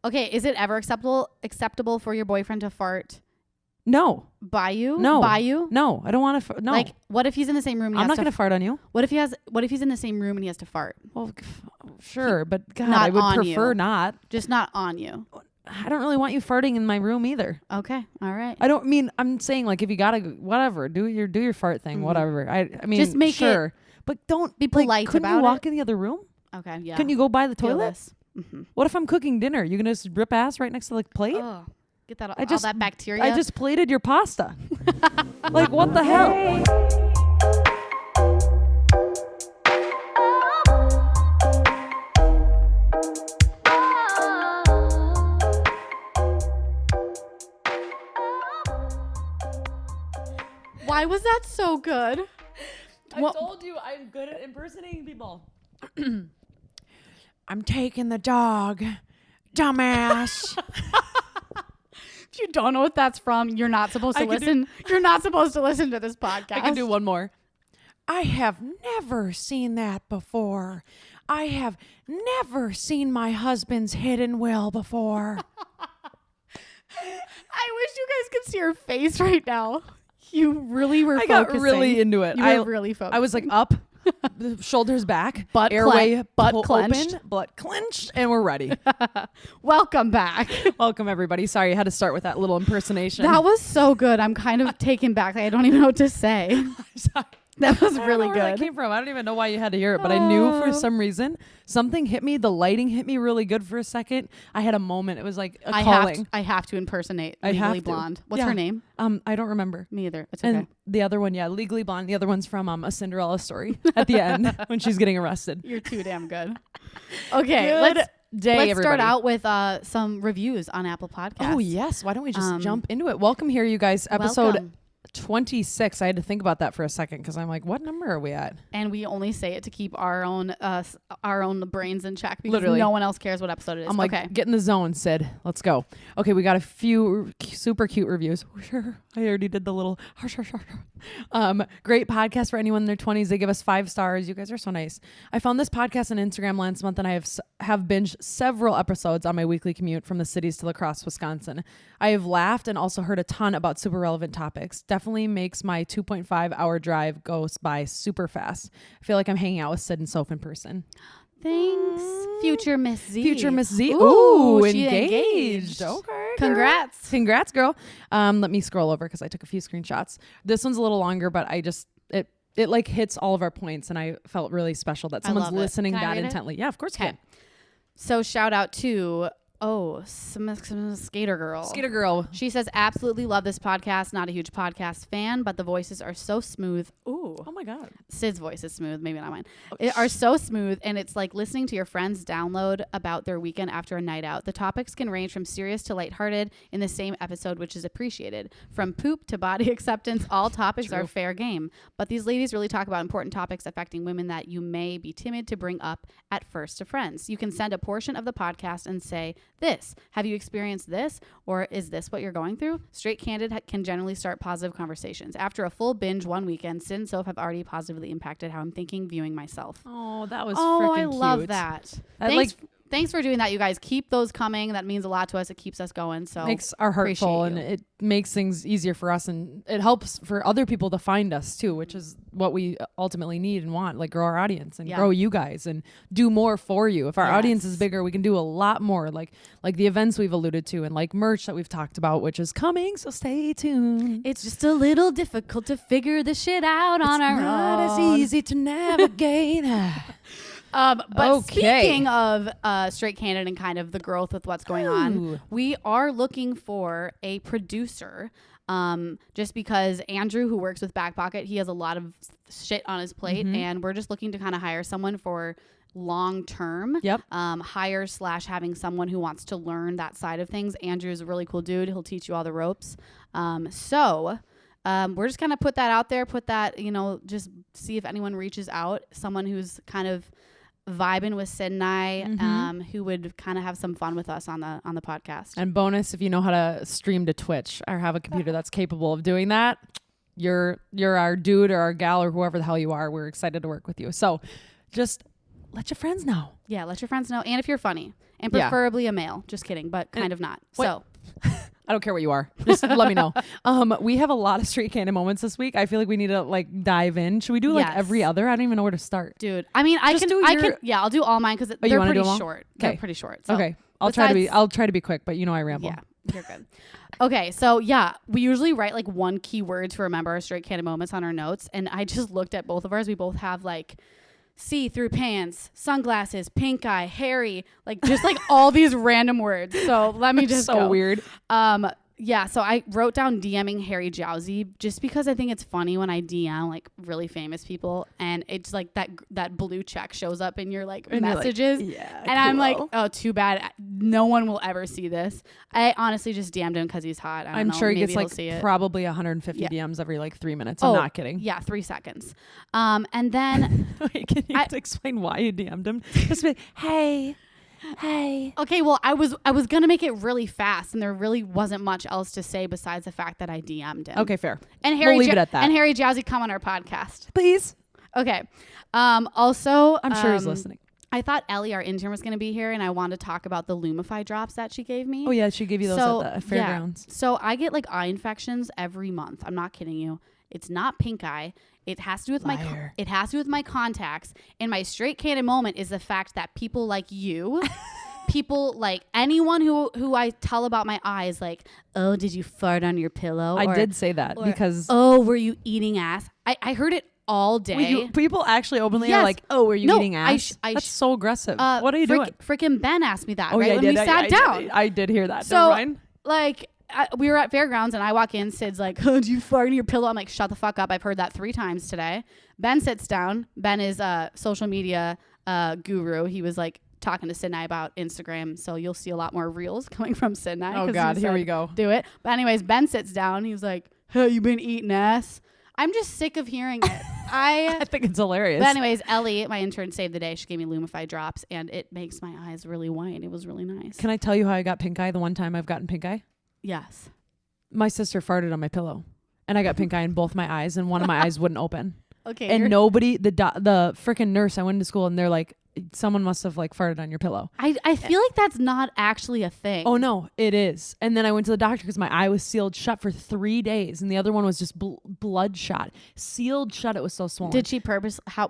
Okay, is it ever acceptable for your boyfriend to fart? No. By you? No. By you? No, I don't want to. No. Like, what if he's in the same room? And I'm not going to fart on you. What if he's in the same room and he has to fart? Well, sure, but God, Not I would on prefer you. not. Just not on you. I don't really want you farting in my room either. Okay, all right. I'm saying like if you gotta whatever, do your fart thing, whatever. I mean, just make sure, it. But don't be polite couldn't about you walk it. in the other room? Okay, yeah. Couldn't you go by the Feel toilet? this. Mm-hmm. What if I'm cooking dinner? You gonna just rip ass right next to the plate? Oh, get that all that bacteria. I just plated your pasta. Like what the hell? Why was that so good? I told you I'm good at impersonating people. I'm taking the dog, dumbass. If you don't know what that's from, you're not supposed to listen. You're not supposed to listen to this podcast. I can do one more. I have never seen that before. I have never seen my husband's hidden will before. I wish you guys could see your face right now. You really were focusing. I got really into it. You were really focused. I was like up, shoulders back, butt airway butt clenched. open, butt clenched, and we're ready. Welcome back. Welcome, everybody. Sorry, I had to start with that little impersonation. That was so good. I'm kind of taken back. I don't even know what to say. Sorry. That was I don't really know good. Where that came from. I don't even know why you had to hear it, but I knew for some reason something hit me. The lighting hit me really good for a second. I had a moment. It was like a calling. I have to impersonate Legally Blonde. What's her name? I don't remember. Me either. It's okay. And the other one, Legally Blonde. The other one's from A Cinderella Story at the end when she's getting arrested. You're too damn good. Okay, let's start out with some reviews on Apple Podcasts. Oh yes, why don't we just jump into it? Welcome here, you guys. Episode 26. I had to think about that for a second because I'm like, what number are we at? And we only say it to keep our own brains in check because Literally. no one else cares what episode it is. I'm like, get in the zone, Syd. Let's go. Okay, we got a few super cute reviews. Sure, I already did the little. Great podcast for anyone in their 20s. They give us 5 stars. You guys are so nice. I found this podcast on Instagram last month, and I have binged several episodes on my weekly commute from the cities to La Crosse, Wisconsin. I have laughed and also heard a ton about super relevant topics. Definitely makes my 2.5 hour drive go by super fast. I feel like I'm hanging out with Syd and Soph in person. Thanks, future Miss Z. Future Miss Z. Ooh, engaged. Okay. Congrats, girl. Let me scroll over because I took a few screenshots. This one's a little longer, but it like hits all of our points, and I felt really special that someone's listening that intently. Yeah, of course you can. So shout out to Skater Girl. She says, absolutely love this podcast. Not a huge podcast fan, but the voices are so smooth. Ooh. Oh my God. Syd's voice is smooth. Maybe not mine. Are so smooth. And it's like listening to your friends download about their weekend after a night out. The topics can range from serious to lighthearted in the same episode, which is appreciated. From poop to body acceptance, all topics are fair game. But these ladies really talk about important topics affecting women that you may be timid to bring up at first to friends. You can send a portion of the podcast and say, have you experienced this, or is this what you're going through? Straight Candid can generally start positive conversations. After a full binge one weekend, Syd and Soph have already positively impacted how I'm thinking, viewing myself. Oh, that was freaking cute. I love that. Thanks for doing that, you guys. Keep those coming. That means a lot to us. It keeps us going. So makes our heart full, and it makes things easier for us, and it helps for other people to find us too, which is what we ultimately need and want. Like grow our audience and grow you guys and do more for you. If our audience is bigger, we can do a lot more. Like the events we've alluded to, and like merch that we've talked about, which is coming. So stay tuned. It's just a little difficult to figure this shit out on our own. It's not as easy to navigate. But speaking of Straight Candid and kind of the growth with what's going on, we are looking for a producer. Just because Andrew, who works with Back Pocket, he has a lot of shit on his plate, and we're just looking to kind of hire someone for long term. Hire /, having someone who wants to learn that side of things. Andrew's a really cool dude. He'll teach you all the ropes. So we're just kind of put that out there, just see if anyone reaches out, someone who's kind of vibing with Syd and I, who would kind of have some fun with us on the podcast. And bonus, if you know how to stream to Twitch or have a computer that's capable of doing that, you're our dude or our gal or whoever the hell you are. We're excited to work with you. So just let your friends know. Yeah, let your friends know. And if you're funny. and preferably a male. Just kidding, but kind of not. What? So I don't care what you are. Just let me know. We have a lot of straight candid moments this week. I feel like we need to like dive in. Should we do like every other? I don't even know where to start. Dude, I mean, I can. Yeah, I'll do all mine because they're pretty short. Okay. They're pretty short. So okay. I'll try to be quick, but you know I ramble. Yeah, you're good. Okay, so yeah, we usually write like one keyword to remember our straight candid moments on our notes, and I just looked at both of ours. We both have like see-through pants, sunglasses, pink eye, hairy, like just like all these random words. So let me just so weird. Yeah, so I wrote down DMing Harry Jowsey just because I think it's funny when I DM like really famous people and it's like that blue check shows up in your like and messages. Like, yeah, and cool. I'm like, oh, too bad. No one will ever see this. I honestly just DM'd him because he's hot. I'm sure he gets like probably 150 DMs every like 3 minutes. I'm not kidding. Yeah, 3 seconds. And then wait, can you explain why you DM'd him? Just be, hey. Okay, well, I was gonna make it really fast, and there really wasn't much else to say besides the fact that I DM'd him. Okay, fair. And we'll leave it at that. And Harry Jowsey, come on our podcast, please. Okay. Also, I'm sure he's listening. I thought Ellie, our intern, was gonna be here, and I wanted to talk about the Lumify drops that she gave me. Oh yeah, she gave you those at the fairgrounds. Yeah. So I get like eye infections every month. I'm not kidding you. It's not pink eye. It has to do with my contacts. And my straight candid moment is the fact that people like you, people like anyone who I tell about my eyes, like, oh, did you fart on your pillow? I did say that because oh, were you eating ass? I heard it all day. Wait, people actually openly are like, oh, were you eating ass? That's so aggressive. What are you doing? Freaking Ben asked me that when we sat down. I did hear that. So like. We were at fairgrounds and I walk in. Syd's like, oh, do you fart in your pillow? I'm like, shut the fuck up. I've heard that 3 times today. Ben sits down. Ben is a social media guru. He was like talking to Syd and I about Instagram. So you'll see a lot more reels coming from Syd and I. Oh God, here we go. Do it. But anyways, Ben sits down. He's like, hey, you been eating ass? I'm just sick of hearing it. I think it's hilarious. But anyways, Ellie, my intern, saved the day. She gave me Lumify drops and it makes my eyes really white. It was really nice. Can I tell you how I got pink eye the one time I've gotten pink eye? Yes. My sister farted on my pillow and I got pink eye in both my eyes and one of my eyes wouldn't open. Okay. And nobody, the freaking nurse, I went into school and they're like, someone must have like farted on your pillow. I feel like that's not actually a thing. Oh no, it is. And then I went to the doctor because my eye was sealed shut for 3 days and the other one was just bloodshot. Sealed shut. It was so swollen. Did she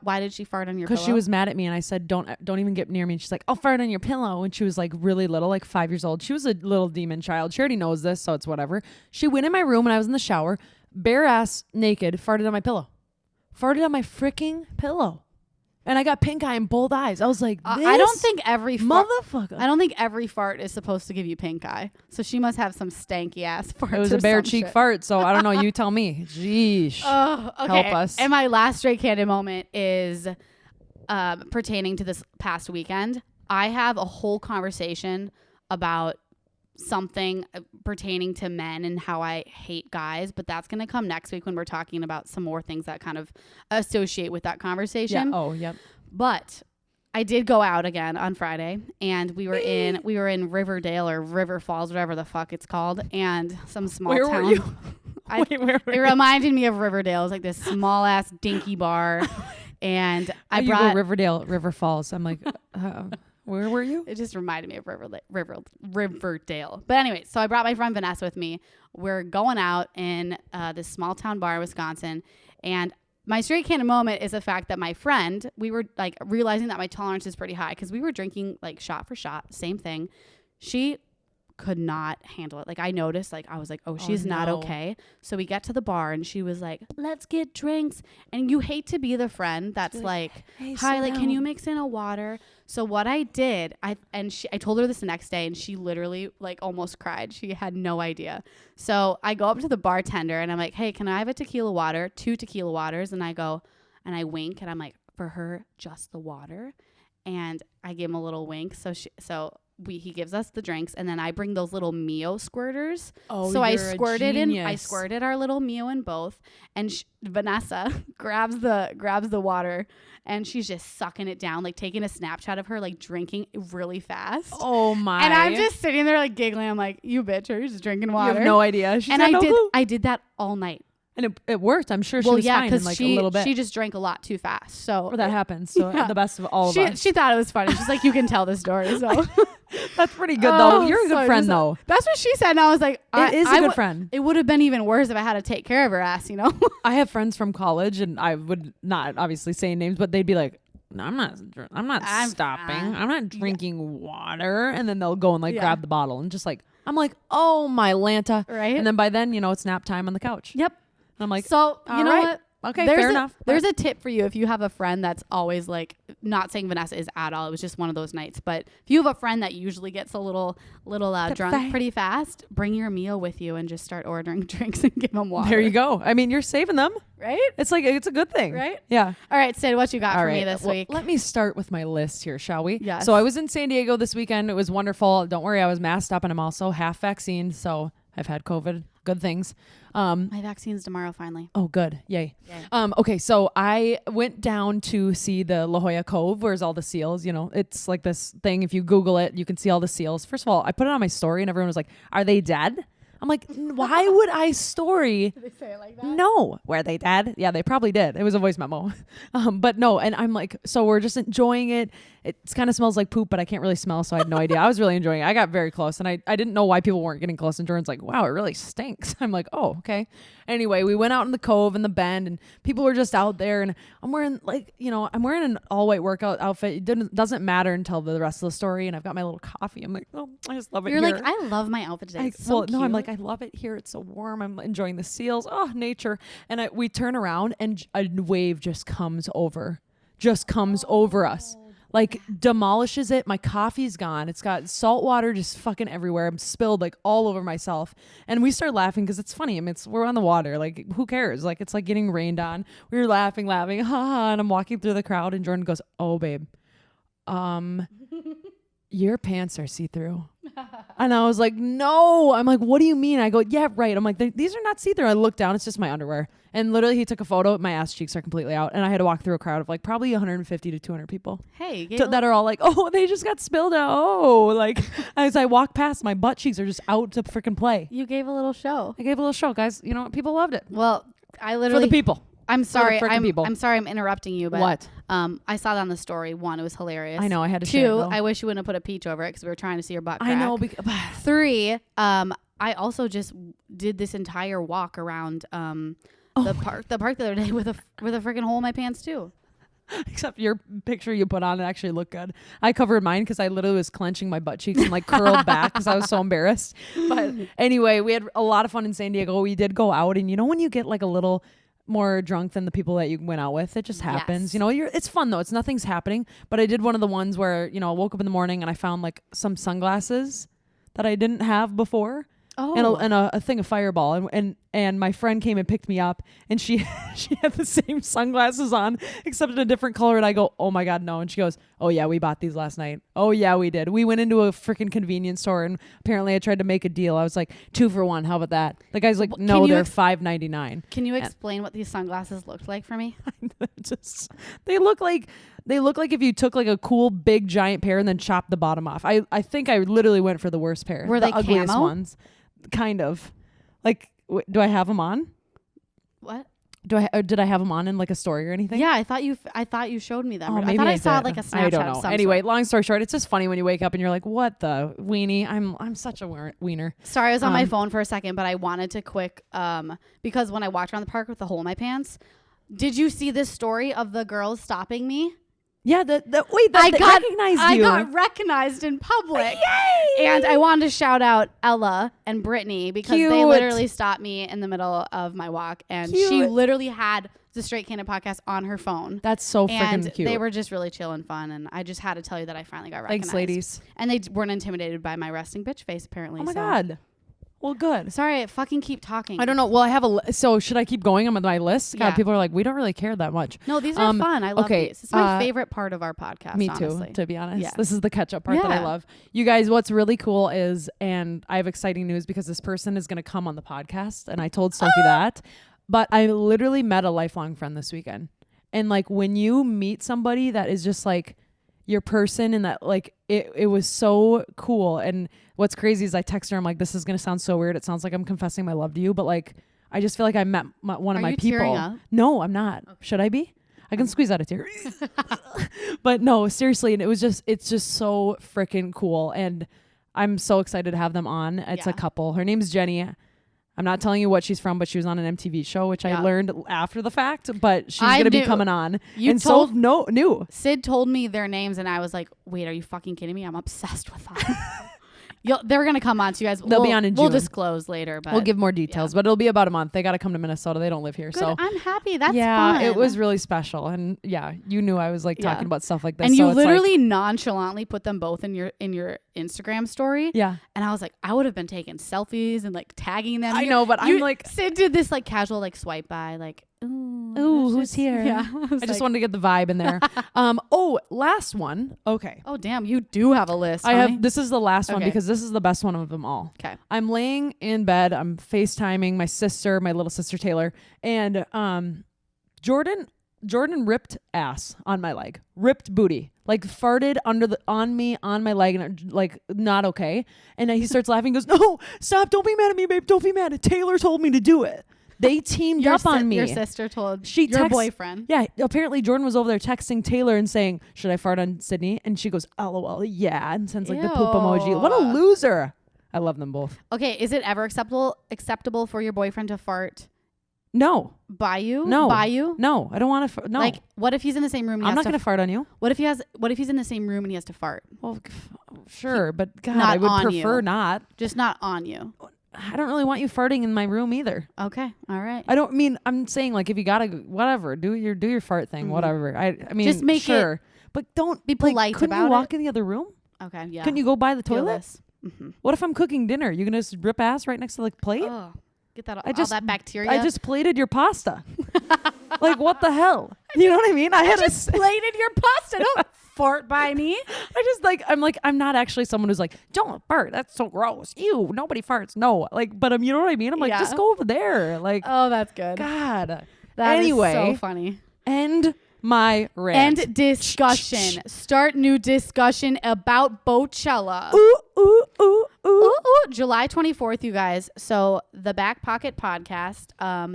why did she fart on your pillow? Because she was mad at me and I said, don't even get near me. And she's like, I'll fart on your pillow. And she was like really little, like 5 years old. She was a little demon child. She already knows this, so it's whatever. She went in my room when I was in the shower, bare ass naked, farted on my pillow. Farted on my freaking pillow. And I got pink eye in both eyes. I was like, I don't think every motherfucker. I don't think every fart is supposed to give you pink eye. So she must have some stanky ass farts. It was a bare cheek fart. So I don't know. You tell me. Jeesh. Oh, okay. Help us. And my last straight candid moment is pertaining to this past weekend. I have a whole conversation about something pertaining to men and how I hate guys, but that's going to come next week when we're talking about some more things that kind of associate with that conversation. Yeah. Oh, yep. But I did go out again on Friday and we were in Riverdale or River Falls, whatever the fuck it's called, and some small town. Where were you? It reminded me of Riverdale. It was like this small ass dinky bar. And I brought Riverdale, River Falls. I'm like, where were you? It just reminded me of Riverdale. But anyway, so I brought my friend Vanessa with me. We're going out in this small town bar in Wisconsin. And my straight candid moment is the fact that my friend, we were like realizing that my tolerance is pretty high because we were drinking like shot for shot, same thing. She could not handle it. Like I noticed, like I was like, oh, she's not okay. So we get to the bar and she was like, let's get drinks. And you hate to be the friend that's like, hey, hi, like, can you mix in a water? So what I did, I told her this the next day and she literally like almost cried. She had no idea. So I go up to the bartender and I'm like, hey, can I have a tequila water, 2 tequila waters? And I go and I wink and I'm like, for her, just the water. And I give him a little wink. He gives us the drinks and then I bring those little Mio squirters. Oh, so I squirted our little Mio in both, and Vanessa grabs the water and she's just sucking it down, like taking a Snapchat of her like drinking really fast. Oh my. And I'm just sitting there like giggling. I'm like, you bitch, are you just drinking water? You have no idea. I did that all night. And it worked. I'm sure she was fine in like a little bit. She just drank a lot too fast. So that happens. So the best of all of us. She thought it was funny. She's like, you can tell the story. So That's pretty good though. You're a good friend though. That's what she said. And I was like, it is a good friend. It would have been even worse if I had to take care of her ass, you know? I have friends from college, and I would not obviously say names, but they'd be like, no, I'm not stopping. I'm not drinking water. And then they'll go and grab the bottle and just I'm like, oh my Lanta. Right. And then by then, it's nap time on the couch. Yep. And I'm like, so you know what? Okay, fair enough. There's a tip for you if you have a friend that's always not saying Vanessa is at all. It was just one of those nights. But if you have a friend that usually gets a little drunk pretty fast, bring your meal with you and just start ordering drinks and give them water. There you go. I mean, you're saving them. Right? It's it's a good thing. Right? Yeah. All right, Syd, what you got for me this week? Let me start with my list here, shall we? Yes. So I was in San Diego this weekend. It was wonderful. Don't worry, I was masked up and I'm also half vaccinated. So I've had COVID. Good things. My vaccine's tomorrow, finally. Oh, good. Yay. Okay, so I went down to see the La Jolla Cove, where's all the seals. It's like this thing. If you Google it, you can see all the seals. First of all, I put it on my story and everyone was like, are they dead? I'm like, why would I story? Did they say it like that? No. Were they dead? Yeah, they probably did. It was a voice memo. But no, and I'm like, so we're just enjoying it. It kind of smells like poop, but I can't really smell, so I had no idea. I was really enjoying it. I got very close, and I didn't know why people weren't getting close. And Jordan's like, wow, it really stinks. I'm like, oh, okay. Anyway, we went out in the cove and the bend, and people were just out there, and I'm wearing I'm wearing an all-white workout outfit. It doesn't matter until the rest of the story, and I've got my little coffee. I'm like, oh, I just love it. You're here. like, I love my outfit today. It's so cute. No, I'm like, I love it here. It's so warm. I'm enjoying the seals. Oh, nature. And we turn around, and a wave just comes over us. Demolishes it. My coffee's gone. It's got salt water just fucking everywhere. I'm spilled all over myself. And we start laughing because it's funny. I mean, we're on the water. Who cares? It's like getting rained on. We were laughing, ha ha. And I'm walking through the crowd and Jordan goes, oh, babe, your pants are see-through. And I was like, no. I'm like, what do you mean? I go, yeah, right. I'm like, these are not see-through. I look down. It's just my underwear. And literally he took a photo. My ass cheeks are completely out. And I had to walk through a crowd of probably 150 to 200 people. Hey. That are all like, oh, they just got spilled out. Oh, as I walk past, my butt cheeks are just out to freaking play. You gave a little show. I gave a little show, guys. You know what? People loved it. Well, I literally. For the people. I'm sorry. I'm sorry I'm interrupting you, but what? I saw that on the story. 1, it was hilarious. I know. I had to share it. 2, I wish you wouldn't have put a peach over it because we were trying to see your butt crack. I know. 3, I also just did this entire walk around the park the other day with a freaking hole in my pants too. Except your picture you put on, it actually looked good. I covered mine because I literally was clenching my butt cheeks and curled back because I was so embarrassed. But anyway, we had a lot of fun in San Diego. We did go out, and when you get a little more drunk than the people that you went out with, it just happens. Yes. It's fun though. Nothing's happening. But I did one of the ones where I woke up in the morning and I found some sunglasses that I didn't have before. Oh. And a thing of Fireball, and my friend came and picked me up, and she had the same sunglasses on except in a different color, and I go, oh my god, no. And she goes, oh yeah, we bought these last night. Oh yeah, we did. We went into a freaking convenience store, and apparently I tried to make a deal. I was like, 2 for 1. How about that? The guy's like, no, they're $5.99. Can you explain what these sunglasses looked like for me? They look like if you took a cool big giant pair and then chopped the bottom off. I think I literally went for the worst pair. Were they ugliest camo? ones? Kind of. Do I have them on? What? Did I have them on in a story or anything? Yeah, I thought you showed me them. Oh, I thought I saw a Snapchat. I don't know. Anyway, long story short, it's just funny when you wake up and you're like, what the weenie? I'm such a wiener. Sorry, I was on my phone for a second, but I wanted to because when I walked around the park with the hole in my pants, did you see this story of the girls stopping me? Yeah, they recognized you. I got recognized in public. Yay! And I wanted to shout out Ella and Brittany because they literally stopped me in the middle of my walk. And she literally had the Straight Candid podcast on her phone. That's so freaking cute. They were just really chill and fun. And I just had to tell you that I finally got recognized. Thanks, ladies. And they weren't intimidated by my resting bitch face, apparently. Oh, my God. Well, good. Sorry, I fucking keep talking. I don't know. Well, I have so should I keep going on my list? God, yeah. People are like, we don't really care that much. No, these are fun. I love these. It's my favorite part of our podcast. Me honestly. too, to be honest. Yeah. This is the catch up part that I love. You guys, what's really cool is, and I have exciting news because this person is going to come on the podcast, and I told Sophie that, but I literally met a lifelong friend this weekend. And when you meet somebody that is just your person, and that it was so cool. And what's crazy is I text her, I'm like, this is gonna sound so weird, it sounds like I'm confessing my love to you, but I just feel like I met one of my people. Tearing up? No, I'm not. Okay. Should I be? I can squeeze out a tear. But no, seriously, and it's just so freaking cool, and I'm so excited to have them on. It's a couple. Her name's Jenny. I'm not telling you what she's from, but she was on an MTV show, which I learned after the fact, but she's going to be coming on. Knew. Syd told me their names, and I was like, wait, are you fucking kidding me? I'm obsessed with them. They're going to come on, so you guys, they'll be on in June. We'll disclose later. But we'll give more details, but it'll be about a month. They got to come to Minnesota. They don't live here. Good. So I'm happy. That's fun. It was really special. And you knew I was like talking about stuff like this. And you literally nonchalantly put them both in your Instagram story. Yeah. And I was like, I would have been taking selfies and like tagging them. I know, but I'm like, Syd did this like casual like swipe by, like, ooh, who's here? Yeah. I just wanted to get the vibe in there. Last one. Okay. Oh, damn. You do have a list. This is the last one because this is the best one of them all. Okay. I'm laying in bed. I'm FaceTiming my little sister Taylor, and Jordan ripped ass on my leg, ripped booty, like farted on my leg, and like not okay. And then he starts laughing, goes, "No, stop! Don't be mad at me, babe. Don't be mad. Taylor told me to do it." They teamed up on me. Your sister told your boyfriend. Yeah, apparently Jordan was over there texting Taylor and saying, "Should I fart on Sydney?" And she goes, "LOL, yeah," and sends like the poop emoji. What a loser! I love them both. Okay, is it ever acceptable for your boyfriend to fart? No. By you? No. By you? No, I don't want to. No. Like, what if he's in the same room? I'm not going to fart on you. What if he's in the same room and he has to fart? Well, sure, but God, I would prefer not. Just not on you. I don't really want you farting in my room either. Okay, all right. I'm saying like if you gotta whatever, do your fart thing, whatever. I mean, just make sure, but don't be polite couldn't about you walk it? in the other room? Okay, yeah. Couldn't you go by the toilet? What if I'm cooking dinner? You gonna just rip ass right next to the plate? Oh, get that all that bacteria. I just plated your pasta. Like what the hell? You know what I mean? I just plated your pasta. Don't fart by me. I'm not actually someone who's like, don't fart. That's so gross. Ew, nobody farts. No. Like, but you know what I mean? I'm like, just go over there. Like, oh, that's good. God. That is so funny. End my rant. End discussion. Start new discussion about Bochella. July 24th, you guys. So the Back Pocket podcast,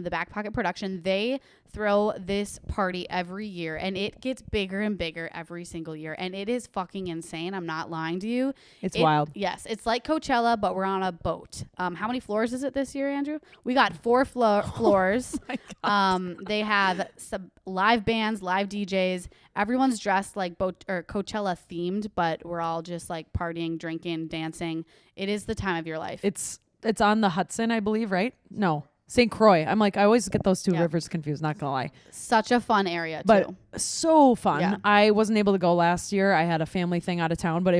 the Back Pocket production, they throw this party every year, and it gets bigger and bigger every single year, and it is fucking insane. I'm not lying to you. It's wild. Yes, it's like Coachella, but we're on a boat. How many floors is it this year, Andrew? We got 4 floors. Oh my God. They have some live bands, live DJs. Everyone's dressed like Coachella themed, but we're all just like partying, drinking, dancing. It is the time of your life. It's on the Hudson, I believe, right? No. St. Croix. I'm like, I always get those two rivers confused, not gonna lie. Such a fun area, too. But so fun. Yeah. I wasn't able to go last year. I had a family thing out of town, but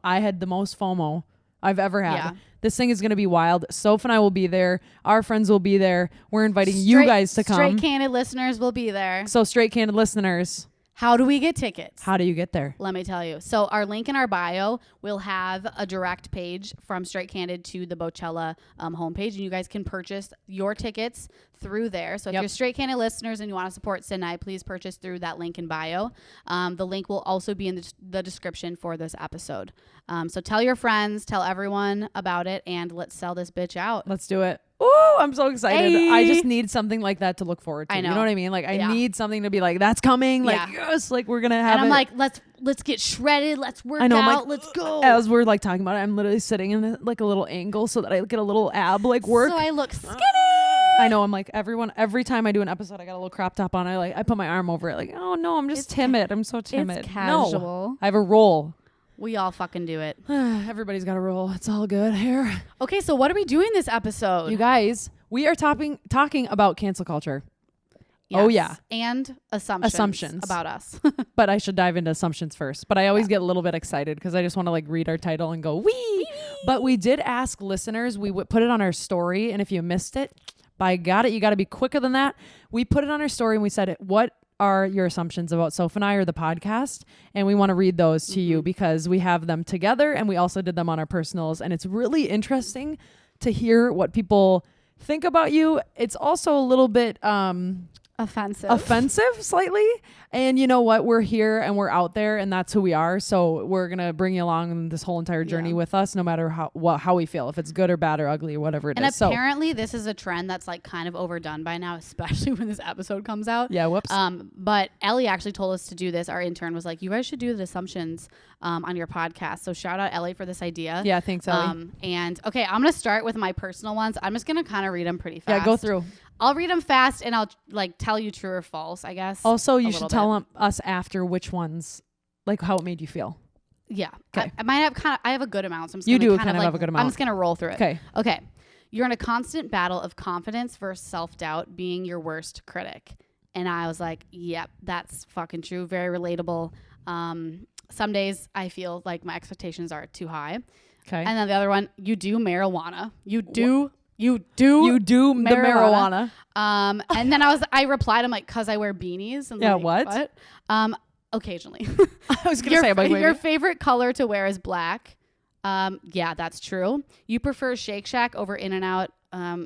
I had the most FOMO I've ever had. Yeah. This thing is going to be wild. Soph and I will be there. Our friends will be there. We're inviting you guys to come. Straight Candid listeners will be there. So Straight Candid listeners. How do we get tickets? How do you get there? Let me tell you. So our link in our bio will have a direct page from Straight Candid to the Bochella homepage, and you guys can purchase your tickets through there. So if you're Straight Candid listeners and you want to support Syd and I, please purchase through that link in bio. The link will also be in the description for this episode. So tell your friends, tell everyone about it, and let's sell this bitch out. Let's do it. Ooh, I'm so excited. Hey. I just need something like that to look forward to. I know. You know what I mean? Like I need something to be like, that's coming. Like, yes, like we're going to have And I'm it. like, let's get shredded. Let's work out. Like, let's go. As we're like talking about it, I'm literally sitting in like a little angle so that I get a little ab like work. So I look skinny. I know. I'm like every time I do an episode, I got a little crop top on. I put my arm over it. Like, oh no, I'm just timid. I'm so timid. It's casual. No, I have a roll. We all fucking do it. Everybody's got a roll. It's all good here. Okay, so what are we doing this episode? You guys, we are talking about cancel culture. Yes. Oh yeah. And assumptions about us. But I should dive into assumptions first. But I always get a little bit excited because I just want to like read our title and go, wee. But we did ask listeners. We put it on our story. And if you missed it, by God, you got to be quicker than that. We put it on our story and we said, what are your assumptions about Soph and I or the podcast? And we want to read those to you because we have them together and we also did them on our personals. And it's really interesting to hear what people think about you. It's also a little bit offensive slightly. And you know what? We're here and we're out there and that's who we are. So we're going to bring you along this whole entire journey with us, no matter how we feel, if it's good or bad or ugly or whatever it is. And apparently this is a trend that's like kind of overdone by now, especially when this episode comes out. Yeah. Whoops. But Ellie actually told us to do this. Our intern was like, you guys should do the assumptions on your podcast. So shout out Ellie for this idea. Yeah. Thanks, Ellie. And okay, I'm going to start with my personal ones. I'm just going to kind of read them pretty fast. Yeah. Go through. I'll read them fast and I'll like tell you true or false, I guess. Also, you should tell us after which ones, like how it made you feel. Yeah. Okay. I might have I have a good amount. So I'm just you do kind of have a good amount. I'm just going to roll through it. Okay. You're in a constant battle of confidence versus self-doubt, being your worst critic. And I was like, yep, that's fucking true. Very relatable. Some days I feel like my expectations are too high. Okay. And then the other one, you do marijuana. You do marijuana. And then I replied, I'm like, cause I wear beanies. And yeah, like, what? Occasionally. I was gonna say, your favorite color to wear is black. Yeah, that's true. You prefer Shake Shack over In-N-Out.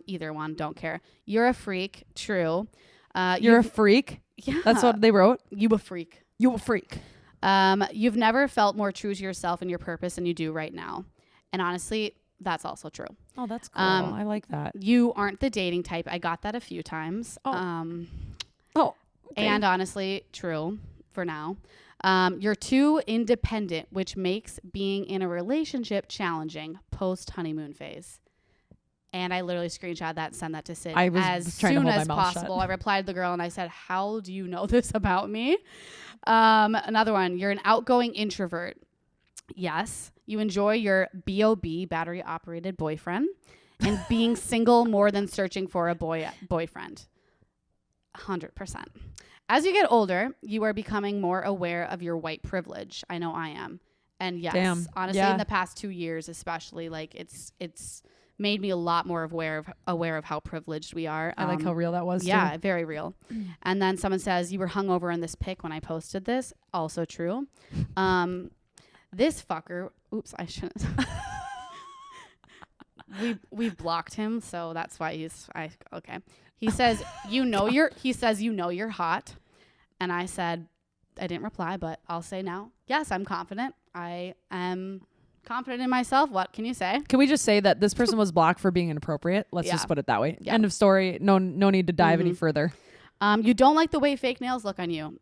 Either one, don't care. You're a freak. True. You're a freak. Yeah, that's what they wrote. You a freak. You a freak. You've never felt more true to yourself and your purpose than you do right now. And honestly, that's also true. Oh, that's cool. I like that. You aren't the dating type. I got that a few times. Okay. And honestly, true for now. You're too independent, which makes being in a relationship challenging post honeymoon phase. And I literally screenshot that and sent that to Syd as soon as possible. I replied to the girl and I said, how do you know this about me? Another one, you're an outgoing introvert. Yes. You enjoy your B.O.B. battery operated boyfriend and being single more than searching for a boyfriend. 100%. As you get older, you are becoming more aware of your white privilege. I know I am. And yes, honestly, in the past 2 years, especially, like it's made me a lot more aware of how privileged we are. I like how real that was. Yeah, too. very real. And then someone says, you were hungover in this pic when I posted this. Also true. This fucker, oops, I shouldn't. We've blocked him, so that's why okay. He says, you know you're hot. And I said, I didn't reply, but I'll say now. Yes, I'm confident. I am confident in myself. What can you say? Can we just say that this person was blocked for being inappropriate? Let's just put it that way. End of story. No need to dive any further. You don't like the way fake nails look on you.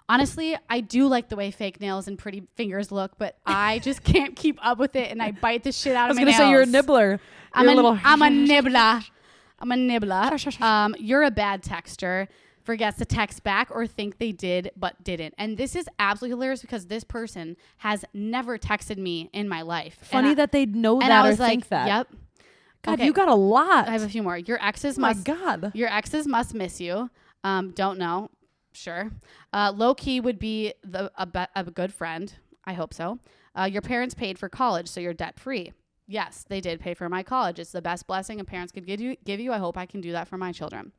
Honestly, I do like the way fake nails and pretty fingers look, but I just can't keep up with it and I bite the shit out of my nails. I was going to say you're a nibbler. I'm a nibbler. I'm a nibbler. You're a bad texter. Forgets to text back or think they did but didn't. And this is absolutely hilarious because this person has never texted me in my life. Funny that they know that or think that. Yep. God, okay. You got a lot. I have a few more. Your exes must miss you. Don't know. Sure. Low key would be a good friend. I hope so. Your parents paid for college, so you're debt free. Yes, they did pay for my college. It's the best blessing a parents could give you. I hope I can do that for my children.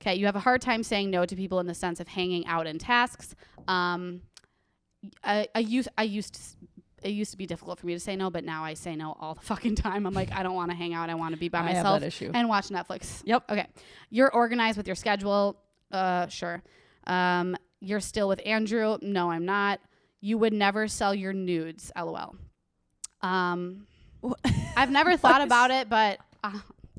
Okay, you have a hard time saying no to people in the sense of hanging out in tasks. It used to be difficult for me to say no, but now I say no all the fucking time. I'm like, I don't want to hang out. I want to be by myself and watch Netflix. Yep. Okay. You're organized with your schedule. Sure. You're still with Andrew. No, I'm not. You would never sell your nudes. LOL. I've never thought about it, but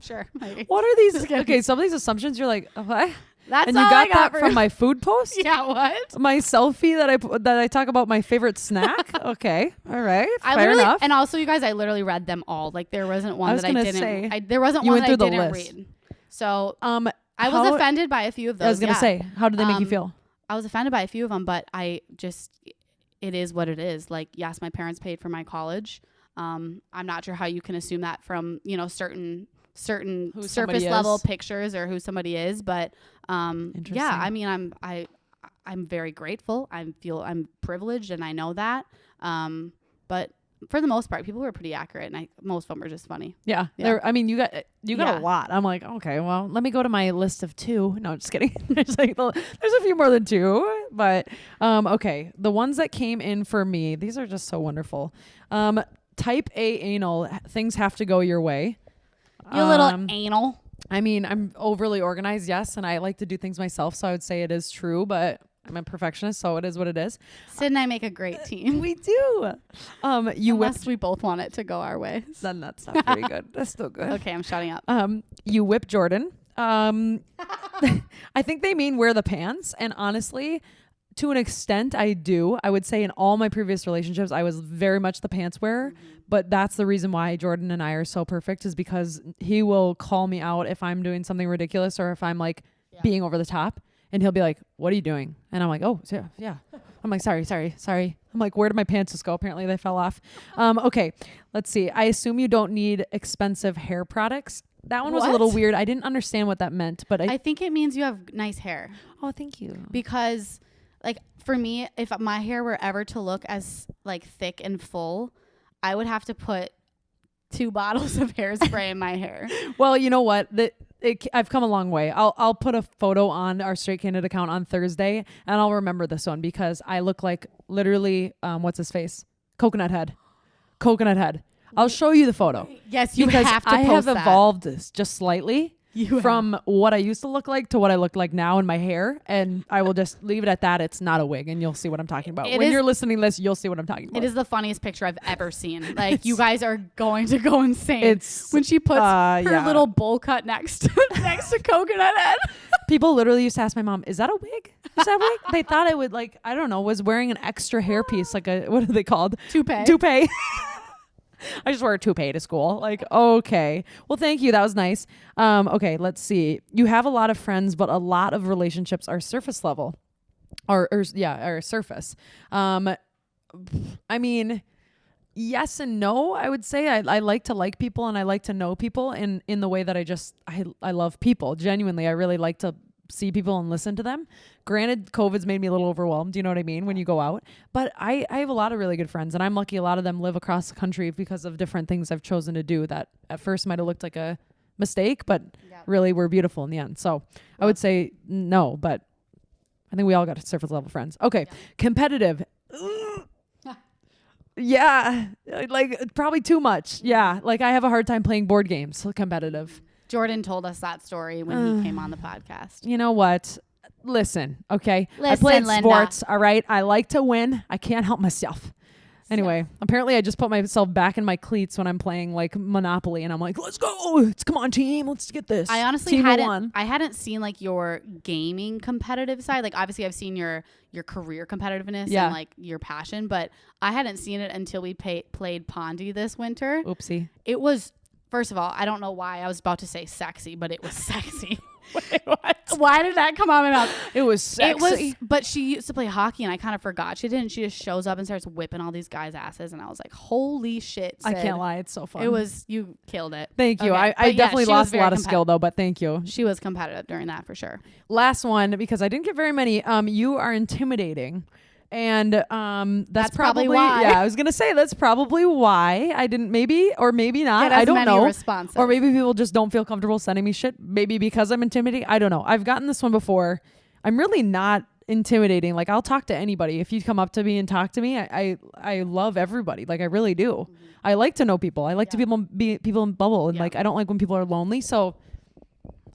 sure. Maybe. What are these? Okay, some of these assumptions you're like, what? That's and all you got I got that from my food post? Yeah, what? My selfie that I talk about my favorite snack? Okay. All right. Fair enough. And also, you guys, I literally read them all. Like there wasn't one that I didn't. There wasn't one that I didn't read. So I was offended by a few of those. I was gonna say, how did they make you feel? I was offended by a few of them, but it is what it is. Like, yes, my parents paid for my college. I'm not sure how you can assume that from, certain surface level pictures or who somebody is, but yeah, I mean, I'm very grateful. I'm privileged and I know that. But for the most part, people were pretty accurate and most of them were just funny. Yeah. I mean, you got a lot. I'm like, okay, well, let me go to my list of 2. No, just kidding. There's a few more than 2, but okay. The ones that came in for me, these are just so wonderful. Type A anal, things have to go your way. You little anal. I mean, I'm overly organized, yes, and I like to do things myself, so I would say it is true, but I'm a perfectionist, so it is what it is. Syd and I make a great team. We do. Unless we both want it to go our way. Then that's not very good. That's still good. Okay, I'm shutting up. You whip Jordan. I think they mean wear the pants, and honestly, to an extent, I do. I would say in all my previous relationships, I was very much the pants wearer, but that's the reason why Jordan and I are so perfect, is because he will call me out if I'm doing something ridiculous or if I'm like being over the top, and he'll be like, "What are you doing?" And I'm like, "Oh, yeah." I'm like, sorry. I'm like, where did my pants just go? Apparently they fell off. Okay, let's see. I assume you don't need expensive hair products. That one was a little weird. I didn't understand what that meant, but I think it means you have nice hair. Oh, thank you. Because like for me, if my hair were ever to look as like thick and full, I would have to put 2 bottles of hairspray in my hair. Well, you know what? I've come a long way. I'll put a photo on our Straight Candid account on Thursday, and I'll remember this one because I look like literally what's his face? Coconut head. I'll show you the photo. Yes, you have to post I have that. evolved just slightly from what I used to look like to what I look like now in my hair, and I will just leave it at that. It's not a wig, and you'll see what I'm talking about. When you're listening to this, you'll see what I'm talking about. It is the funniest picture I've ever seen. Like, you guys are going to go insane when she puts her little bowl cut next to Coconut Head. People literally used to ask my mom, "Is that a wig? Is that a wig?" They thought I would, like, I don't know, was wearing an extra hairpiece, like a, what are they called? Toupee. I just wore a toupee to school. Like, okay. Well, thank you. That was nice. Okay, let's see. You have a lot of friends, but a lot of relationships are surface level. Or surface. I mean, yes and no, I would say. I like to like people, and I like to know people in the way that I love people. Genuinely, I really like to see people and listen to them. Granted, COVID's made me a little overwhelmed. You know what I mean? When you go out. But I have a lot of really good friends, and I'm lucky a lot of them live across the country because of different things I've chosen to do that at first might have looked like a mistake, but really were beautiful in the end. So I would say no, but I think we all got surface level friends. Okay. Competitive. Yeah. Like probably too much. Yeah. Like I have a hard time playing board games. So competitive. Jordan told us that story when he came on the podcast. You know what? Listen, okay? Listen, I played Linda. sports, all right? I like to win. I can't help myself. Anyway, apparently I just put myself back in my cleats when I'm playing like Monopoly, and I'm like, let's go. Come on, team. Let's get this. I honestly hadn't seen like your gaming competitive side. Like obviously I've seen your career competitiveness and like your passion, but I hadn't seen it until we played Pondy this winter. Oopsie. It was, first of all, I don't know why I was about to say sexy, but it was sexy. Wait, what? Why did that come out of my mouth? It was sexy. But she used to play hockey, and I kind of forgot she didn't. She just shows up and starts whipping all these guys' asses, and I was like, holy shit, Syd. I can't lie. It's so fun. You killed it. Thank you. Okay. I definitely lost a lot of skill, though, but thank you. She was competitive during that for sure. Last one, because I didn't get very many. You are intimidating. And that's probably why. Yeah, I was gonna say that's probably why I didn't. Maybe or maybe not. I don't know. Responses. Or maybe people just don't feel comfortable sending me shit. Maybe because I'm intimidating. I don't know. I've gotten this one before. I'm really not intimidating. Like I'll talk to anybody. If you come up to me and talk to me, I love everybody. Like I really do. Mm-hmm. I like to know people. I like to be people in bubble, and like I don't like when people are lonely. So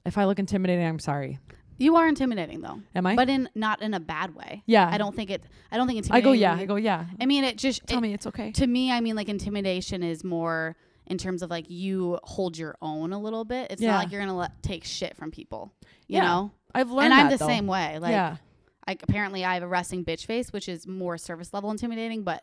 if I look intimidating, I'm sorry. You are intimidating though. Am I? But not in a bad way. Yeah. I don't think intimidating. I go yeah. I mean, it just tell me it's okay. To me, I mean, like intimidation is more in terms of like you hold your own a little bit. It's not like you're gonna take shit from people. You know. I've learned and I'm that, the same way. Like apparently I have a resting bitch face, which is more surface level intimidating, but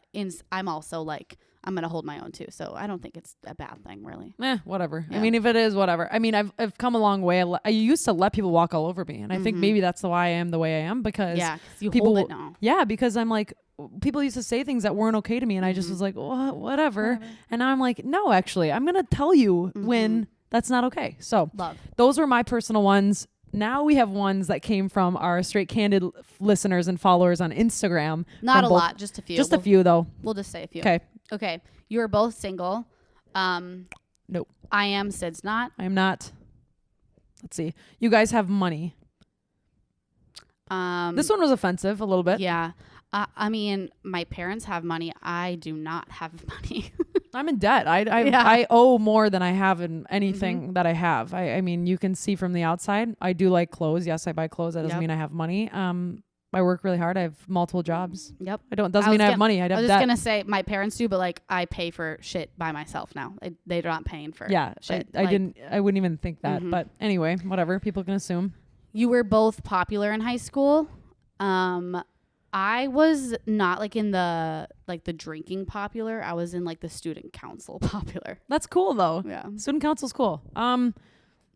I'm also like I'm gonna hold my own too, so I don't think it's a bad thing, really. Whatever. Yeah. I mean, if it is, whatever. I mean, I've come a long way. I used to let people walk all over me, and I think maybe that's why I am the way I am, because you people hold it now. Yeah, because I'm like, people used to say things that weren't okay to me, and I just was like, whatever. And now I'm like, no, actually, I'm gonna tell you when that's not okay. So those were my personal ones. Now we have ones that came from our Straight Candid listeners and followers on Instagram. Not a lot, just a few. Just a few, though. We'll just say a few. Okay. You are both single. Nope. I am. Syd's not. I am not. Let's see. You guys have money. This one was offensive a little bit. Yeah. I mean, my parents have money. I do not have money. I'm in debt. I owe more than I have in anything that I have. I mean, you can see from the outside, I do like clothes. Yes, I buy clothes. That doesn't mean I have money. I work really hard. I have multiple jobs. Yep. Doesn't mean I have money. I was just gonna say my parents do, but like I pay for shit by myself now. They're not paying for shit. I wouldn't even think that. But anyway, whatever. People can assume. You were both popular in high school. I was not like in the drinking popular. I was in like the student council popular. That's cool though. Yeah. Student council's cool.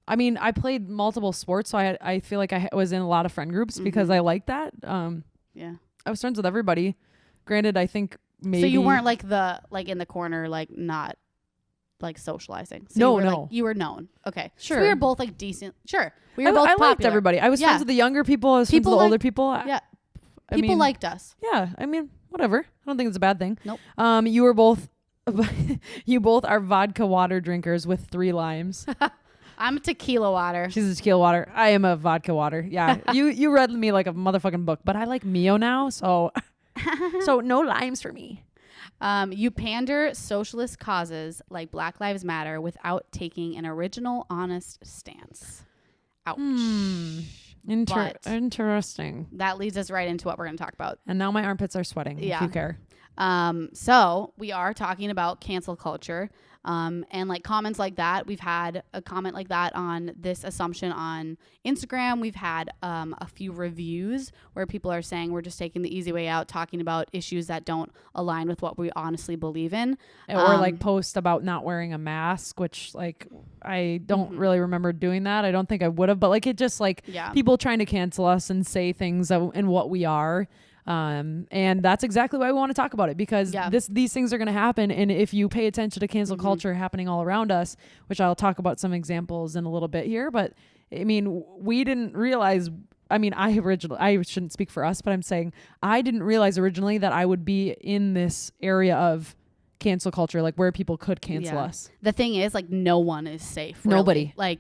I mean, I played multiple sports, so I feel like I was in a lot of friend groups because I like that. Yeah. I was friends with everybody. Granted, I think maybe. So you weren't like in the corner, like not like socializing. So no. Like, you were known. Okay. Sure. So we were both like decent. Sure. We were both I popular. liked everybody. I was friends with the younger people. I was friends with the older people. Yeah. People liked us. Yeah. I mean, whatever. I don't think it's a bad thing. Nope. You were both, you both are vodka water drinkers with 3 limes. I'm a tequila water. She's a tequila water. I am a vodka water. Yeah. you read me like a motherfucking book, but I like Mio now. So no limes for me. You pander socialist causes like Black Lives Matter without taking an original, honest stance. Ouch. Interesting. That leads us right into what we're going to talk about. And now my armpits are sweating, if you care. So we are talking about cancel culture. And like comments like that, we've had a comment like that on this assumption on Instagram. We've had a few reviews where people are saying we're just taking the easy way out, talking about issues that don't align with what we honestly believe in. Or like post about not wearing a mask, which like I don't really remember doing that. I don't think I would have, but like it just like people trying to cancel us and say things and what we are. And that's exactly why we want to talk about it, because these things are going to happen. And if you pay attention to cancel culture happening all around us, which I'll talk about some examples in a little bit here, but I mean, we didn't realize, I mean, I shouldn't speak for us, but I'm saying I didn't realize originally that I would be in this area of cancel culture, like where people could cancel us. The thing is, like, no one is safe. Really. Nobody. Like,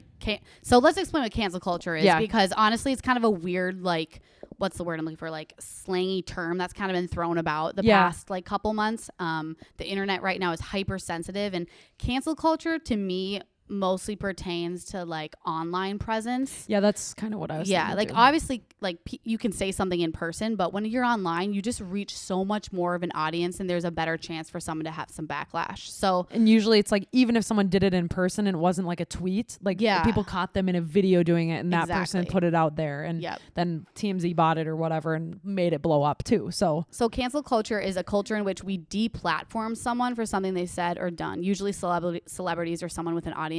so let's explain what cancel culture is, because honestly, it's kind of a weird, like, what's the word I'm looking for? Like slangy term that's kind of been thrown about the past like couple months. The internet right now is hypersensitive, and cancel culture to me mostly pertains to like online presence. Yeah, that's kind of what I was saying. Yeah, like obviously like you can say something in person, but when you're online, you just reach so much more of an audience, and there's a better chance for someone to have some backlash. So, and usually it's like even if someone did it in person and it wasn't like a tweet, like people caught them in a video doing it, and that person put it out there, and then TMZ bought it or whatever and made it blow up too. So cancel culture is a culture in which we deplatform someone for something they said or done, usually celebrities or someone with an audience.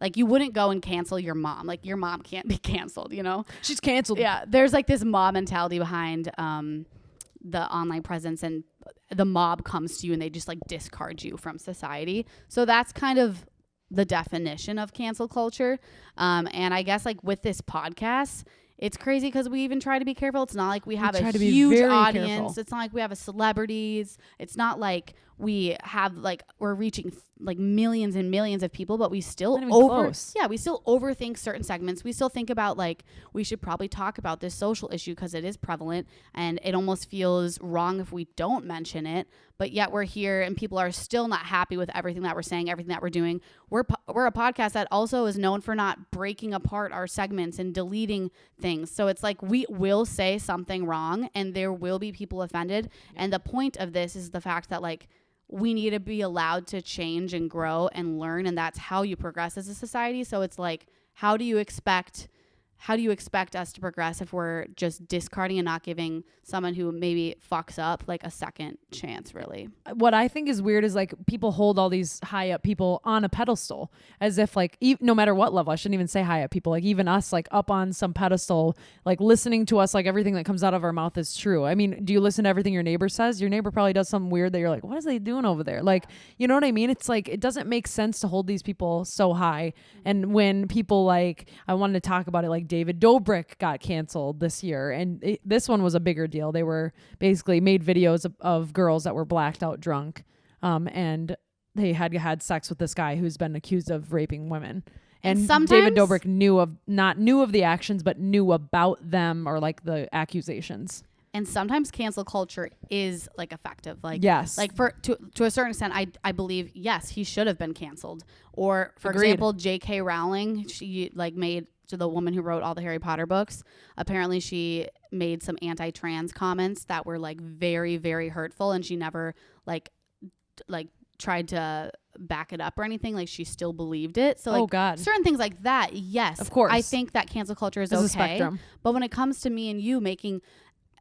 Like you wouldn't go and cancel your mom. Like your mom can't be canceled, you know? She's canceled. Yeah. There's like this mob mentality behind the online presence, and the mob comes to you and they just like discard you from society. So that's kind of the definition of cancel culture. And I guess like with this podcast, it's crazy because we even try to be careful. It's not like we have a huge audience. Careful. It's not like we have a celebrities. It's not like we have like we're reaching like millions and millions of people, but we still we still overthink certain segments. We still think about like we should probably talk about this social issue because it is prevalent, and it almost feels wrong if we don't mention it. But yet we're here and people are still not happy with everything that we're saying, everything that we're doing. We're a podcast that also is known for not breaking apart our segments and deleting things. So it's like we will say something wrong and there will be people offended. And the point of this is the fact that like we need to be allowed to change and grow and learn, and that's how you progress as a society. So it's like, how do you expect us to progress if we're just discarding and not giving someone who maybe fucks up like a second chance, really? What I think is weird is like people hold all these high up people on a pedestal as if like no matter what level, I shouldn't even say high up people, like even us, like up on some pedestal, like listening to us, like everything that comes out of our mouth is true. I mean, do you listen to everything your neighbor says? Your neighbor probably does something weird that you're like, what is they doing over there? Like, you know what I mean? It's like, it doesn't make sense to hold these people so high. And when people like, I wanted to talk about it, like David Dobrik got canceled this year, and this one was a bigger deal. They were basically made videos of girls that were blacked out drunk, and they had sex with this guy who's been accused of raping women. And David Dobrik knew of the actions, but knew about them or like the accusations. And sometimes cancel culture is like effective. Like, yes. Like to a certain extent, I believe, yes, he should have been canceled. Or for Agreed. example, J.K. Rowling, she like made, to the woman who wrote all the Harry Potter books, apparently she made some anti-trans comments that were like very, very hurtful. And she never like tried to back it up or anything. Like she still believed it. So like God. certain things like that, yes, of course, I think that cancel culture is There's okay. a spectrum. But when it comes to me and you making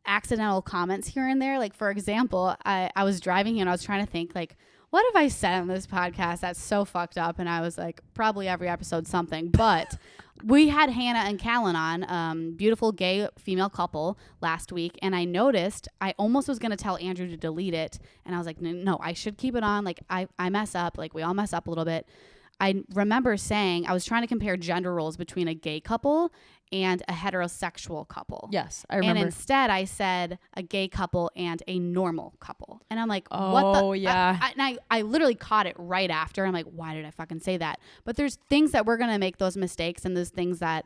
accidental comments here and there, like for example, I was driving here and I was trying to think like, what have I said on this podcast that's so fucked up? And I was like, probably every episode something. But we had Hannah and Callan on, beautiful gay female couple last week. And I noticed I almost was going to tell Andrew to delete it. And I was like, no, I should keep it on. Like I mess up. Like we all mess up a little bit. I remember saying I was trying to compare gender roles between a gay couple and a heterosexual couple. Yes, I remember. And instead I said a gay couple and a normal couple. And I'm like, oh, what the? Oh, yeah. I literally caught it right after. I'm like, why did I fucking say that? But there's things that we're going to make those mistakes, and there's things that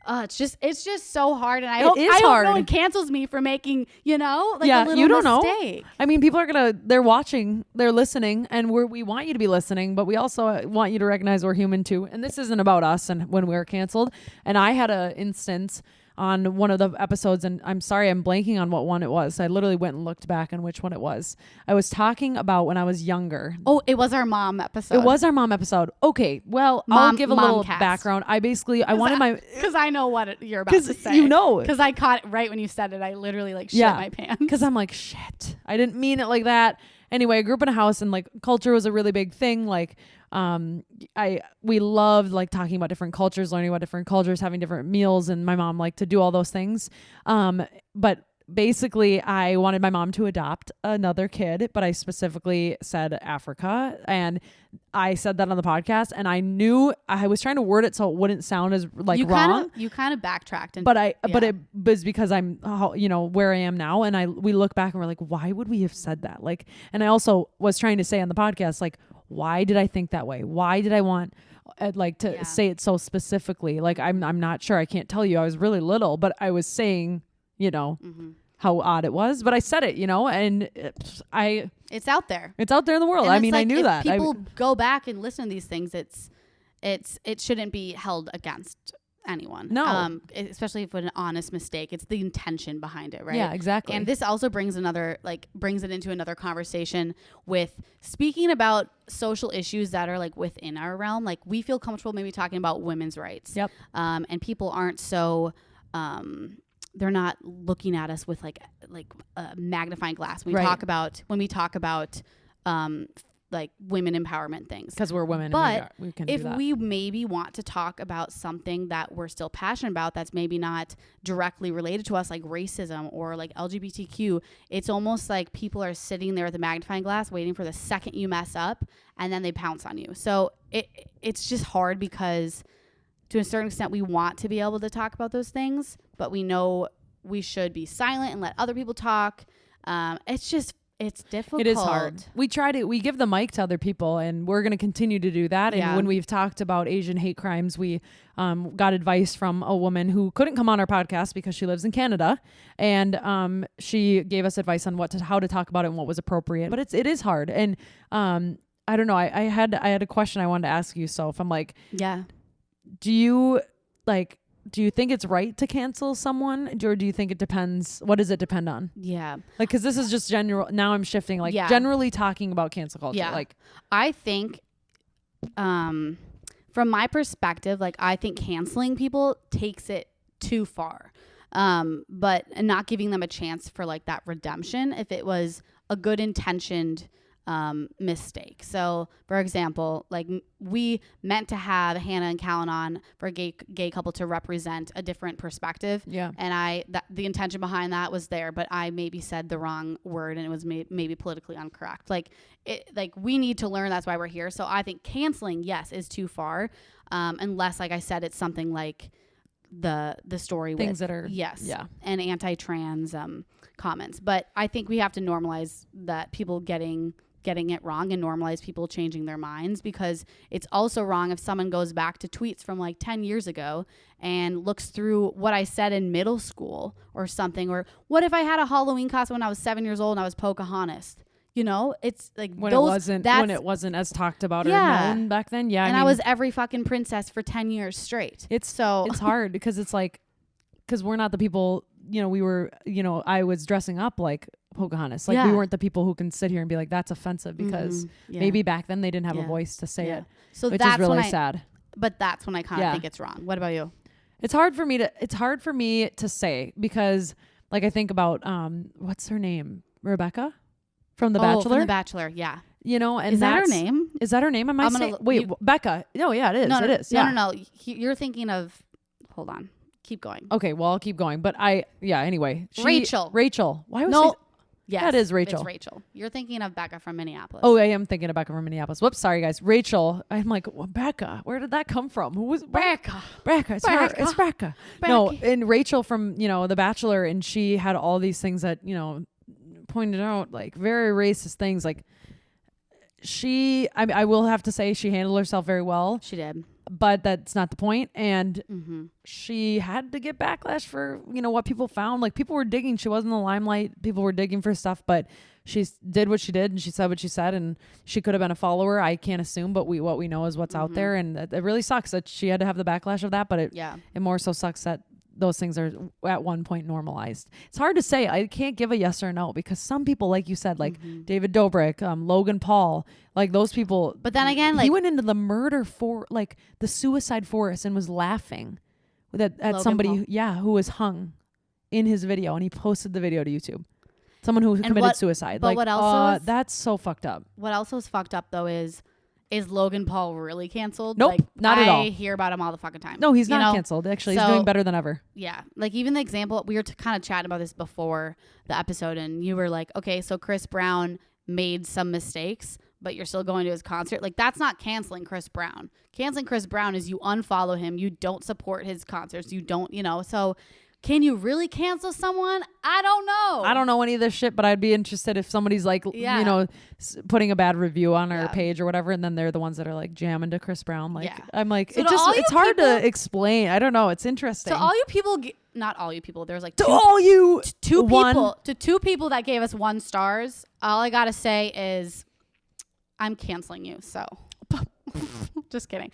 it's just so hard. And I don't know, it cancels me for making, a little you don't mistake. know. I mean, people are they're watching, they're listening, and we want you to be listening, but we also want you to recognize we're human too. And this isn't about us and when we're canceled. And I had an instance on one of the episodes, and I'm sorry, I'm blanking on what one it was. I literally went and looked back on which one it was. I was talking about when I was younger. Oh, it was our mom episode. It was our mom episode. Okay, well, I'll give a little background. I wanted because I know what you're about to say. Because I caught it right when you said it. I literally shit my pants. Because I'm like, shit, I didn't mean it like that. Anyway, I grew up in a house, and culture was a really big thing. We loved talking about different cultures, learning about different cultures, having different meals, and my mom liked to do all those things. But basically I wanted my mom to adopt another kid, but I specifically said Africa, and I said that on the podcast, and I knew I was trying to word it so it wouldn't sound as wrong. You kind of backtracked, but it was because I'm where I am now, and we look back and we're like, why would we have said that? And I also was trying to say on the podcast, why did I think that way? Why did I want to say it so specifically? I'm not sure. I can't tell you. I was really little, but I was saying, how odd it was, but I said it, and it's out there. It's out there in the world. I mean, I knew that. People go back and listen to these things. It shouldn't be held against anyone. No. Especially if it's an honest mistake. It's the intention behind it, right? Yeah, exactly. And this also brings it into another conversation with speaking about social issues that are within our realm. We feel comfortable maybe talking about women's rights. Yep. And people aren't so they're not looking at us with a magnifying glass when we talk about women empowerment things, because we're women. But we can if do that. we maybe want to talk about something that we're still passionate about, that's maybe not directly related to us, like racism or LGBTQ, it's almost like people are sitting there with a magnifying glass waiting for the second you mess up, and then they pounce on you. So it's just hard, because to a certain extent we want to be able to talk about those things, but we know we should be silent and let other people talk. It's difficult. It is hard. We give the mic to other people, and we're going to continue to do that. And when we've talked about Asian hate crimes, we got advice from a woman who couldn't come on our podcast because she lives in Canada. And she gave us advice on how to talk about it and what was appropriate. But it is hard. And I don't know. I had a question I wanted to ask you, Soph. I'm like, yeah. Do you think it's right to cancel someone, or do you think it depends? What does it depend on? Yeah. Because this is just general. Now I'm shifting, generally talking about cancel culture. Yeah. I think, from my perspective, I think canceling people takes it too far. But not giving them a chance for that redemption if it was a good intentioned mistake. So for example, we meant to have Hannah and Callan on for a gay couple to represent a different perspective. Yeah. And the intention behind that was there, but I maybe said the wrong word and it was maybe politically incorrect. We need to learn, that's why we're here. So I think canceling, yes, is too far. Unless, like I said, it's something like the story things that are and anti-trans comments. But I think we have to normalize that people getting getting it wrong and normalize people changing their minds, because it's also wrong if someone goes back to tweets from like 10 years ago and looks through what I said in middle school or something. Or what if I had a Halloween costume when I was 7 years old and I was Pocahontas? You know, it's like when it wasn't as talked about or known back then. Yeah. And I was every fucking princess for 10 years straight. It's hard because it's like, because we're not the people, you know, we were, you know, I was dressing up like Pocahontas. Like we weren't the people who can sit here and be like, that's offensive, because maybe back then they didn't have a voice to say it. So which is really sad. But that's when I kind of think it's wrong. What about you? It's hard for me to say, because like I think about what's her name? Rebecca from The Bachelor. From The Bachelor, yeah. You know, and is that her name? Is that her name? Am I saying? Wait, Becca. No, yeah, it is. It is. Yeah. No. You're thinking of. Hold on. Keep going. Okay, well, I'll keep going. But anyway. Rachel. Why was yes, that is Rachel. It's Rachel. You're thinking of Becca from Minneapolis. Oh, I am thinking of Becca from Minneapolis. Whoops, sorry guys. Rachel. I'm like, well, Becca. Where did that come from? Who was Becca? Becca. It's her. It's Becca. No, and Rachel from, you know, The Bachelor, and she had all these things that, you know, pointed out like very racist things. Like I will have to say she handled herself very well. She did. But that's not the point. And she had to get backlash for, you know, what people found. Like, people were digging. She wasn't in the limelight. People were digging for stuff, but she did what she did, and she said what she said, and she could have been a follower. I can't assume, but what we know is what's out there. And it really sucks that she had to have the backlash of that, but it more so sucks that those things are at one point normalized. It's hard to say. I can't give a yes or no, because some people, like you said, like David Dobrik, Logan Paul, like those people. But then again, like, he went into the the suicide forest and was laughing at somebody, who was hung in his video, and he posted the video to YouTube. Someone who committed suicide. But like, what else? That's so fucked up. What else is fucked up though is Logan Paul really canceled? Nope, like, not at all. I hear about him all the fucking time. No, he's not canceled. Actually, he's doing better than ever. Yeah. Like, even the example, we were kind of chatting about this before the episode, and you were like, okay, so Chris Brown made some mistakes, but you're still going to his concert. Like, that's not canceling Chris Brown. Canceling Chris Brown is you unfollow him. You don't support his concerts. You don't, you know, so can you really cancel someone? I don't know. I don't know any of this shit, but I'd be interested if somebody's like, you know, putting a bad review on our page or whatever, and then they're the ones that are like jamming to Chris Brown. Like, I'm like, so it's hard to explain. I don't know. It's interesting. To all you people, not all you people. There's like two people that gave us 1 star. All I gotta say is, I'm canceling you. So, just kidding.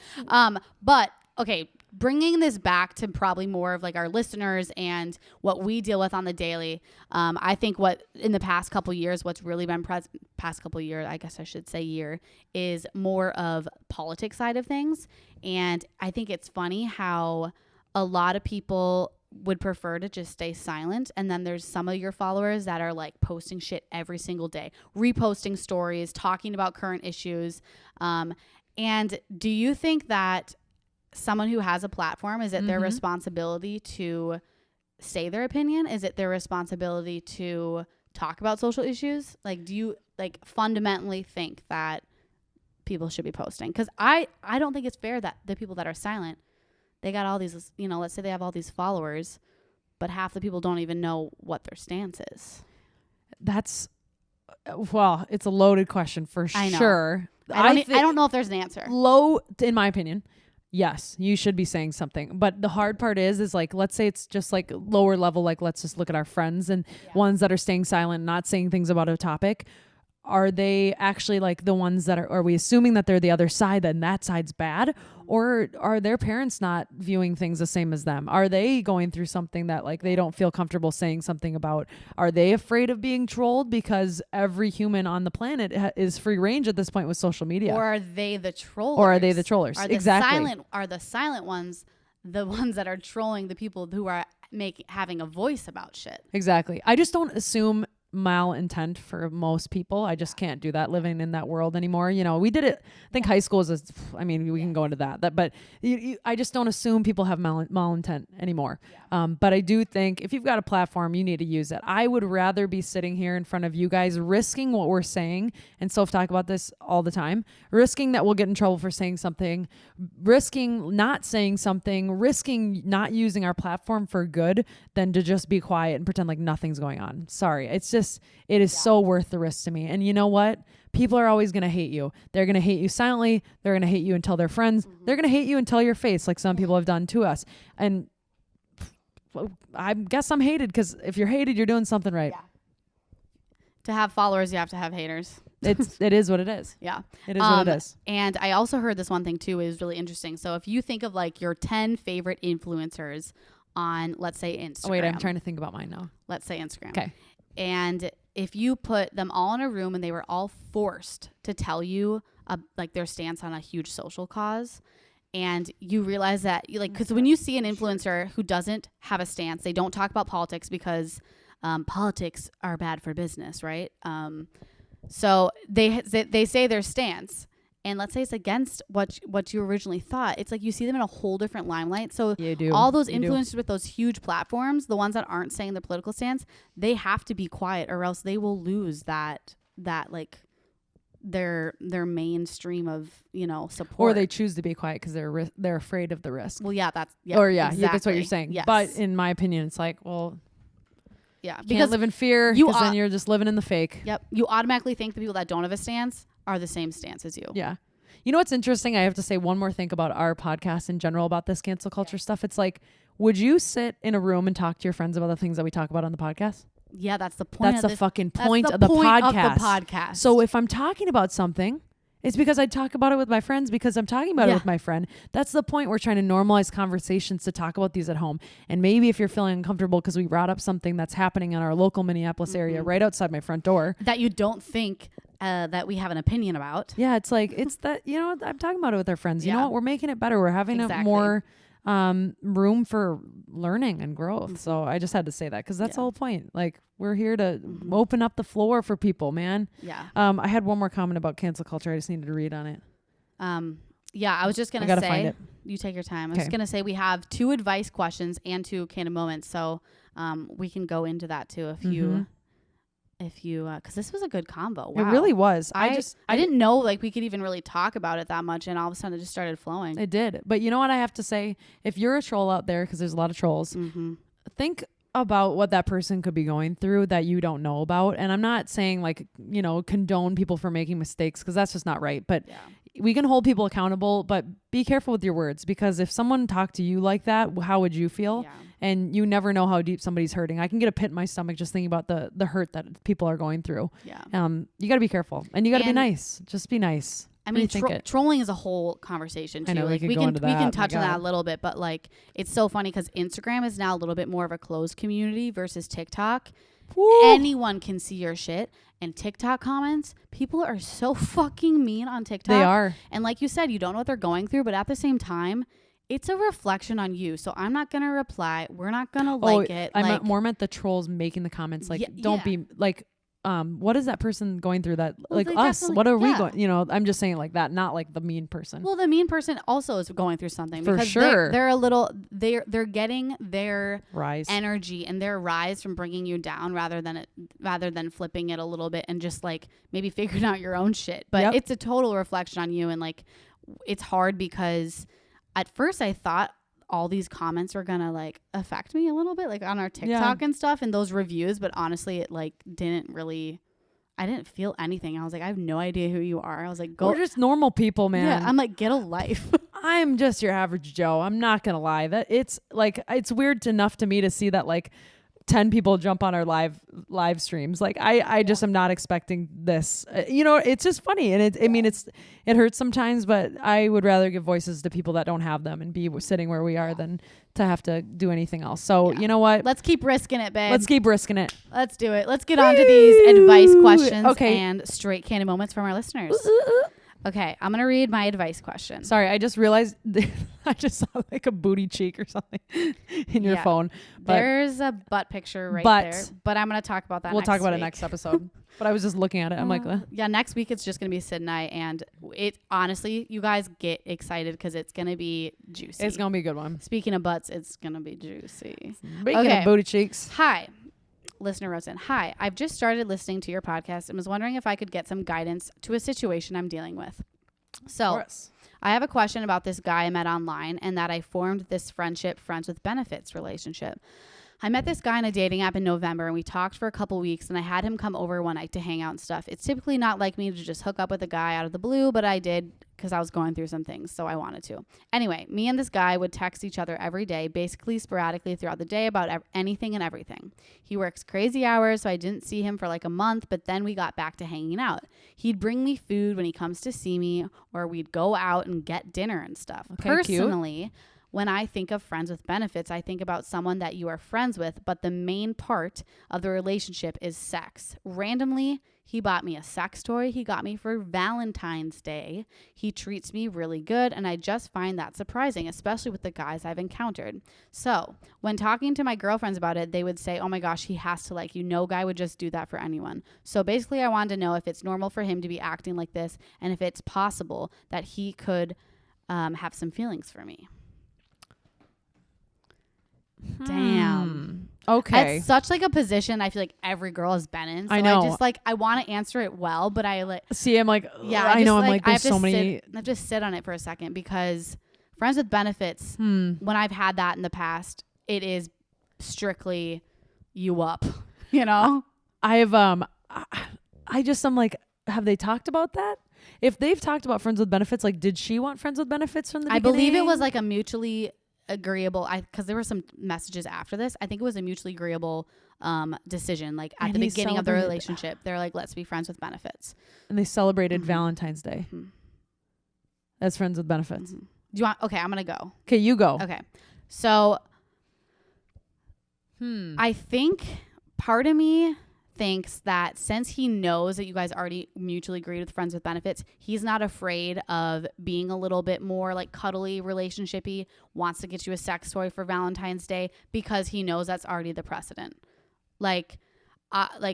But okay. Bringing this back to probably more of like our listeners and what we deal with on the daily. I think what in the past couple years, what's really been past couple years, I guess I should say year, is more of politics side of things. And I think it's funny how a lot of people would prefer to just stay silent. And then there's some of your followers that are like posting shit every single day, reposting stories, talking about current issues. And do you think that someone who has a platform, is it their responsibility to say their opinion? Is it their responsibility to talk about social issues? Like, do you like fundamentally think that people should be posting? Because I don't think it's fair that the people that are silent, they got all these, you know, let's say they have all these followers, but half the people don't even know what their stance is. That's, well, it's a loaded question for sure. I don't know if there's an answer. In my opinion. Yes, you should be saying something. But the hard part is like, let's say it's just like lower level, like let's just look at our friends and ones that are staying silent, not saying things about a topic. Are they actually like the ones that are we assuming that they're the other side, then that side's bad? Or are their parents not viewing things the same as them? Are they going through something that like they don't feel comfortable saying something about? Are they afraid of being trolled because every human on the planet is free range at this point with social media? Or are they the trollers? Exactly. Are the silent ones the ones that are trolling the people who are having a voice about shit? Exactly. I just don't assume malintent for most people. I just can't do that living in that world anymore. You know, we did it. I think high school is, we can go into that, but I just don't assume people have malintent anymore. But I do think if you've got a platform, you need to use it. I would rather be sitting here in front of you guys, risking what we're saying, and Soph talk about this all the time, risking that we'll get in trouble for saying something, risking not saying something, risking not using our platform for good, than to just be quiet and pretend like nothing's going on. Sorry. It's just, it is so worth the risk to me. And you know what? People are always going to hate you. They're going to hate you silently. They're going to hate you until they're friends. They're going to hate you until your face, like some people have done to us. And I guess I'm hated because if you're hated, you're doing something right. Yeah. To have followers, you have to have haters. It is what it is. Yeah. It is what it is. And I also heard this one thing too is really interesting. So if you think of like your 10 favorite influencers on, let's say, Instagram. Oh, wait, I'm trying to think about mine now. Let's say Instagram. Okay. And if you put them all in a room and they were all forced to tell you like their stance on a huge social cause, and you realize that because when you see an influencer who doesn't have a stance, they don't talk about politics because politics are bad for business, right? So they say their stance, and let's say it's against what you originally thought. It's like you see them in a whole different limelight. So all those influencers with those huge platforms, the ones that aren't saying their political stance, they have to be quiet, or else they will lose that like their mainstream of support. Or they choose to be quiet because they're afraid of the risk. Well, yeah, that's exactly. That's what you're saying. Yes. But in my opinion, it's like, well. Yeah, because can't live in fear because then you're just living in the fake. Yep. You automatically think the people that don't have a stance are the same stance as you. Yeah. You know what's interesting? I have to say one more thing about our podcast in general about this cancel culture stuff. It's like, would you sit in a room and talk to your friends about the things that we talk about on the podcast? Yeah, that's the point. That's the fucking point of the podcast. So if I'm talking about something, it's because I talk about it with my friends because I'm talking about it with my friend. That's the point. We're trying to normalize conversations to talk about these at home. And maybe if you're feeling uncomfortable because we brought up something that's happening in our local Minneapolis area right outside my front door. That you don't think that we have an opinion about. Yeah, it's like, it's that, I'm talking about it with our friends. You know what? We're making it better. We're having a more room for learning and growth. So I just had to say that because that's the whole point. Like, we're here to open up the floor for people, man. Yeah. I had one more comment about cancel culture. I just needed to read on it. Yeah, I was just going to say, find it. You take your time. I was just going to say we have 2 advice questions and 2 candid moments. So we can go into that too if you because this was a good combo. Wow. It really was. I didn't know like we could even really talk about it that much, and all of a sudden it just started flowing. It did. But you know what I have to say? If you're a troll out there, because there's a lot of trolls, think about what that person could be going through that you don't know about. And I'm not saying like, condone people for making mistakes, because that's just not right. But we can hold people accountable, but be careful with your words, because if someone talked to you like that, how would you feel? Yeah. And you never know how deep somebody's hurting. I can get a pit in my stomach just thinking about the hurt that people are going through. Yeah. You got to be careful, and you got to be nice. Just be nice. I mean, trolling is a whole conversation too. I know, like we can touch on that a little bit, but like it's so funny because Instagram is now a little bit more of a closed community versus TikTok. Woo. Anyone can see your shit, and TikTok comments, people are so fucking mean on TikTok. They are. And like you said, you don't know what they're going through, but at the same time, it's a reflection on you. So I'm not gonna reply. We're not gonna like it. I more meant the trolls making the comments. Like, don't be like. What is that person going through that like us? What are we going? I'm just saying like that, not like the mean person. Well, the mean person also is going through something for because sure. They're a little they're getting their rise energy and their rise from bringing you down rather than flipping it a little bit and just like maybe figuring out your own shit. But it's a total reflection on you, and like it's hard because at first I thought all these comments were gonna like affect me a little bit, like on our TikTok and stuff and those reviews, but honestly it like I didn't feel anything. I was like, I have no idea who you are. I was like, we're just normal people, man. Yeah, I'm like, get a life. I'm just your average Joe. I'm not gonna lie. That it's like, it's weird enough to me to see that like 10 people jump on our live streams. Like I just am not expecting this. It's just funny, and it hurts sometimes, but I would rather give voices to people that don't have them and be sitting where we are than to have to do anything else. So you know what? Let's keep risking it, babe. Let's keep risking it. Let's do it. Let's get on to these advice questions and straight candid moments from our listeners. Okay, I'm going to read my advice question. Sorry, I just realized I just saw like a booty cheek or something in your phone. But there's a butt picture there. But I'm going to talk about that next week. We'll talk about it next episode. But I was just looking at it. I'm like, yeah, next week it's just going to be Syd and I. And it honestly, you guys get excited because it's going to be juicy. It's going to be a good one. Speaking of butts, it's going to be juicy. Speaking of booty cheeks. Hi. Listener wrote in, hi, I've just started listening to your podcast and was wondering if I could get some guidance to a situation I'm dealing with. So I have a question about this guy I met online and that I formed this friends with benefits relationship. I met this guy on a dating app in November and we talked for a couple weeks and I had him come over one night to hang out and stuff. It's typically not like me to just hook up with a guy out of the blue, but I did because I was going through some things, so I wanted to. Anyway, me and this guy would text each other every day, basically sporadically throughout the day about anything and everything. He works crazy hours, so I didn't see him for like a month, but then we got back to hanging out. He'd bring me food when he comes to see me, or we'd go out and get dinner and stuff. Okay, personally, cute. When I think of friends with benefits, I think about someone that you are friends with, but the main part of the relationship is sex. Randomly, he bought me a sex toy he got me for Valentine's Day. He treats me really good, and I just find that surprising, especially with the guys I've encountered. So, when talking to my girlfriends about it, they would say, oh my gosh, he has to like you. No guy would just do that for anyone. So basically, I wanted to know if it's normal for him to be acting like this, and if it's possible that he could have some feelings for me. Damn. Okay. It's such like a position I feel like every girl has been in. So I know. I just like I want to answer it well, but I like see. I'm like, yeah. I know. I'm like, I there's have so to many. I have to sit on it for a second because friends with benefits. When I've had that in the past, it is strictly you up. You know. I have I just I'm like, have they talked about that? If they've talked about friends with benefits, like, did she want friends with benefits from the beginning? I believe it was like a mutually agreeable, because there were some messages after this. I think it was a mutually agreeable decision, like at the beginning of the relationship. They're like, let's be friends with benefits. And they celebrated Valentine's Day as friends with benefits. Do you want, okay, I'm going to go. Okay, you go. Okay. So I think part of me thinks that since he knows that you guys already mutually agreed with friends with benefits, he's not afraid of being a little bit more like cuddly, relationshipy, wants to get you a sex toy for Valentine's Day because he knows that's already the precedent. Like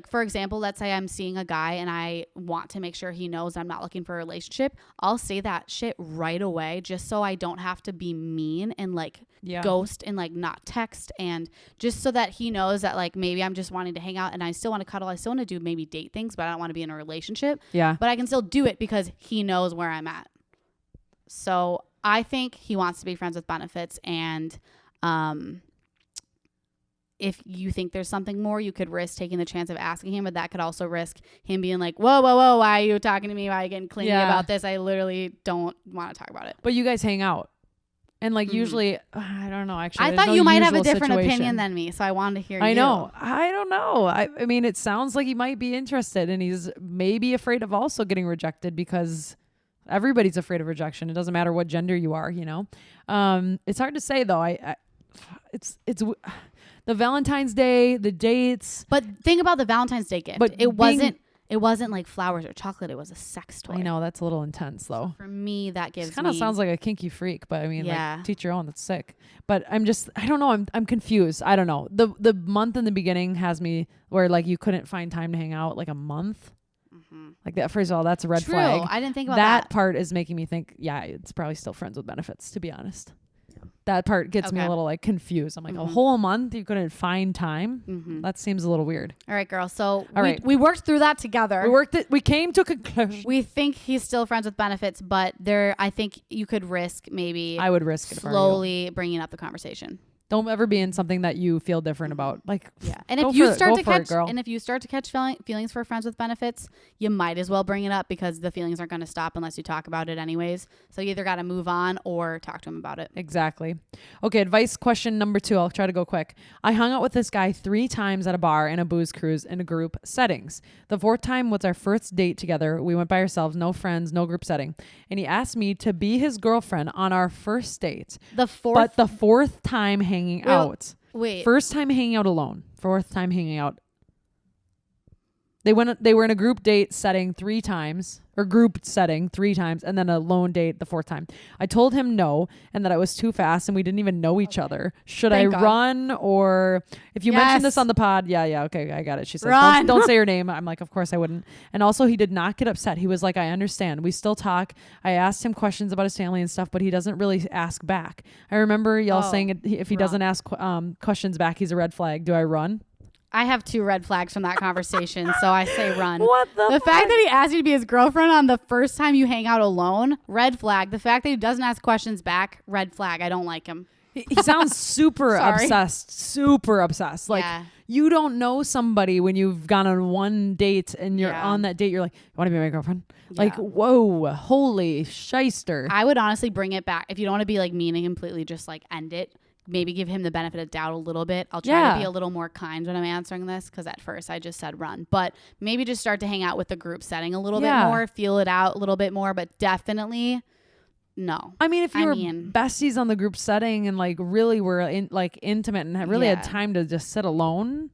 for example, let's say I'm seeing a guy and I want to make sure he knows I'm not looking for a relationship. I'll say that shit right away just so I don't have to be mean and like ghost and like not text, and just so that he knows that like maybe I'm just wanting to hang out and I still want to cuddle. I still want to do maybe date things, but I don't want to be in a relationship. Yeah. But I can still do it because he knows where I'm at. So I think he wants to be friends with benefits, and if you think there's something more, you could risk taking the chance of asking him, but that could also risk him being like, whoa, why are you talking to me? Why are you getting clingy about this? I literally don't want to talk about it. But you guys hang out. And like usually, I don't know, actually. I thought you might have a different opinion than me, so I wanted to hear you. I know. I don't know. I mean, it sounds like he might be interested, and he's maybe afraid of also getting rejected, because everybody's afraid of rejection. It doesn't matter what gender you are, you know? It's hard to say though. It's the Valentine's Day, the dates. But think about the Valentine's Day gift. But it wasn't like flowers or chocolate. It was a sex toy. I know, that's a little intense though. So for me, that gives kind of sounds like a kinky freak, but I mean, like, teach your own. That's sick. But I don't know. I'm confused. I don't know. The month in the beginning has me where like you couldn't find time to hang out like a month. Like that. First of all, that's a red flag. I didn't think about that. That part is making me think, yeah, it's probably still friends with benefits, to be honest. That part gets me a little like confused. I'm like, a whole month you couldn't find time? That seems a little weird. All right, girl. So we worked through that together. We came to a conclusion. We think he's still friends with benefits, but I think you could risk maybe. I would risk it slowly bringing up the conversation. Don't ever be in something that you feel different about. Like, and if you start to catch feelings for friends with benefits, you might as well bring it up, because the feelings aren't going to stop unless you talk about it anyways. So you either got to move on or talk to him about it. Exactly. Okay. Advice question number 2. I'll try to go quick. I hung out with this guy 3 times at a bar and a booze cruise in a group settings. The 4th time was our first date together. We went by ourselves, no friends, no group setting. And he asked me to be his girlfriend on our first date. But the 4th time hanging out. Wait. First time hanging out alone. 4th time hanging out. They were in a group date setting 3 times, or group setting 3 times, and then a lone date the 4th time. I told him no, and that I was too fast and we didn't even know each other. Should I run, or if you mentioned this on the pod? Yeah. Okay, I got it. She said, don't say your name. I'm like, of course I wouldn't. And also, he did not get upset. He was like, I understand. We still talk. I asked him questions about his family and stuff, but he doesn't really ask back. I remember y'all saying if he doesn't ask questions back, he's a red flag. Do I run? I have 2 red flags from that conversation, so I say run. What the fact that he asked you to be his girlfriend on the first time you hang out alone, red flag. The fact that he doesn't ask questions back, red flag. I don't like him. He sounds super obsessed. Like you don't know somebody when you've gone on one date and you're on that date. You're like, you want to be my girlfriend? Yeah. Like, whoa, holy shyster. I would honestly bring it back. If you don't want to be like mean and completely just like end it, maybe give him the benefit of doubt a little bit. I'll try to be a little more kind when I'm answering this because at first I just said run. But maybe just start to hang out with the group setting a little bit more, feel it out a little bit more, but definitely no. I mean, if you were besties on the group setting and like really were intimate and really had time to just sit alone,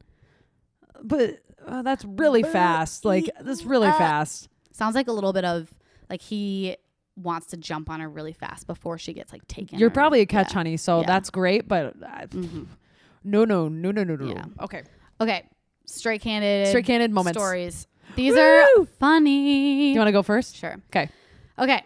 but that's really fast. Like that's really fast. Sounds like a little bit of like he wants to jump on her really fast before she gets like taken. You're probably a catch, honey. So that's great, but no. Yeah. Okay. Straight candid moments. Stories. These are funny. You want to go first? Sure. Okay.